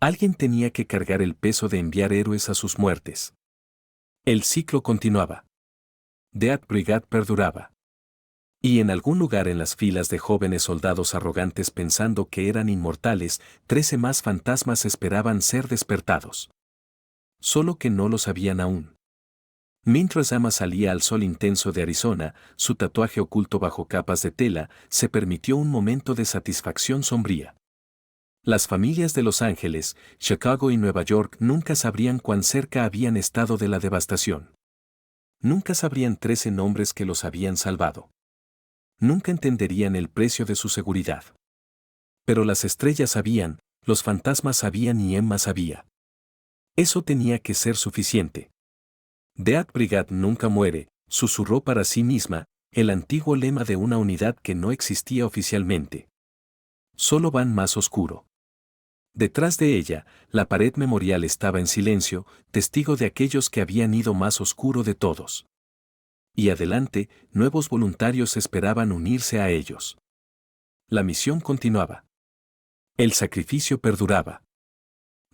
Alguien tenía que cargar el peso de enviar héroes a sus muertes. El ciclo continuaba. Death Brigade perduraba. Y en algún lugar en las filas de jóvenes soldados arrogantes pensando que eran inmortales, 13 más fantasmas esperaban ser despertados. Solo que no lo sabían aún. Mientras Emma salía al sol intenso de Arizona, su tatuaje oculto bajo capas de tela, se permitió un momento de satisfacción sombría. Las familias de Los Ángeles, Chicago y Nueva York nunca sabrían cuán cerca habían estado de la devastación. Nunca sabrían 13 nombres que los habían salvado. Nunca entenderían el precio de su seguridad. Pero las estrellas sabían, los fantasmas sabían y Emma sabía. Eso tenía que ser suficiente. Death Brigade nunca muere, susurró para sí misma, el antiguo lema de una unidad que no existía oficialmente. Solo van más oscuro. Detrás de ella, la pared memorial estaba en silencio, testigo de aquellos que habían ido más oscuro de todos. Y adelante, nuevos voluntarios esperaban unirse a ellos. La misión continuaba. El sacrificio perduraba.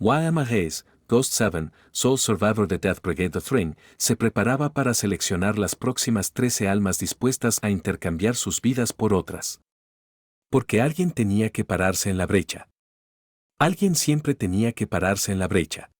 YMAGs, Ghost 7, Soul Survivor de Death Brigade Thring, se preparaba para seleccionar las próximas 13 almas dispuestas a intercambiar sus vidas por otras. Porque alguien tenía que pararse en la brecha. Alguien siempre tenía que pararse en la brecha.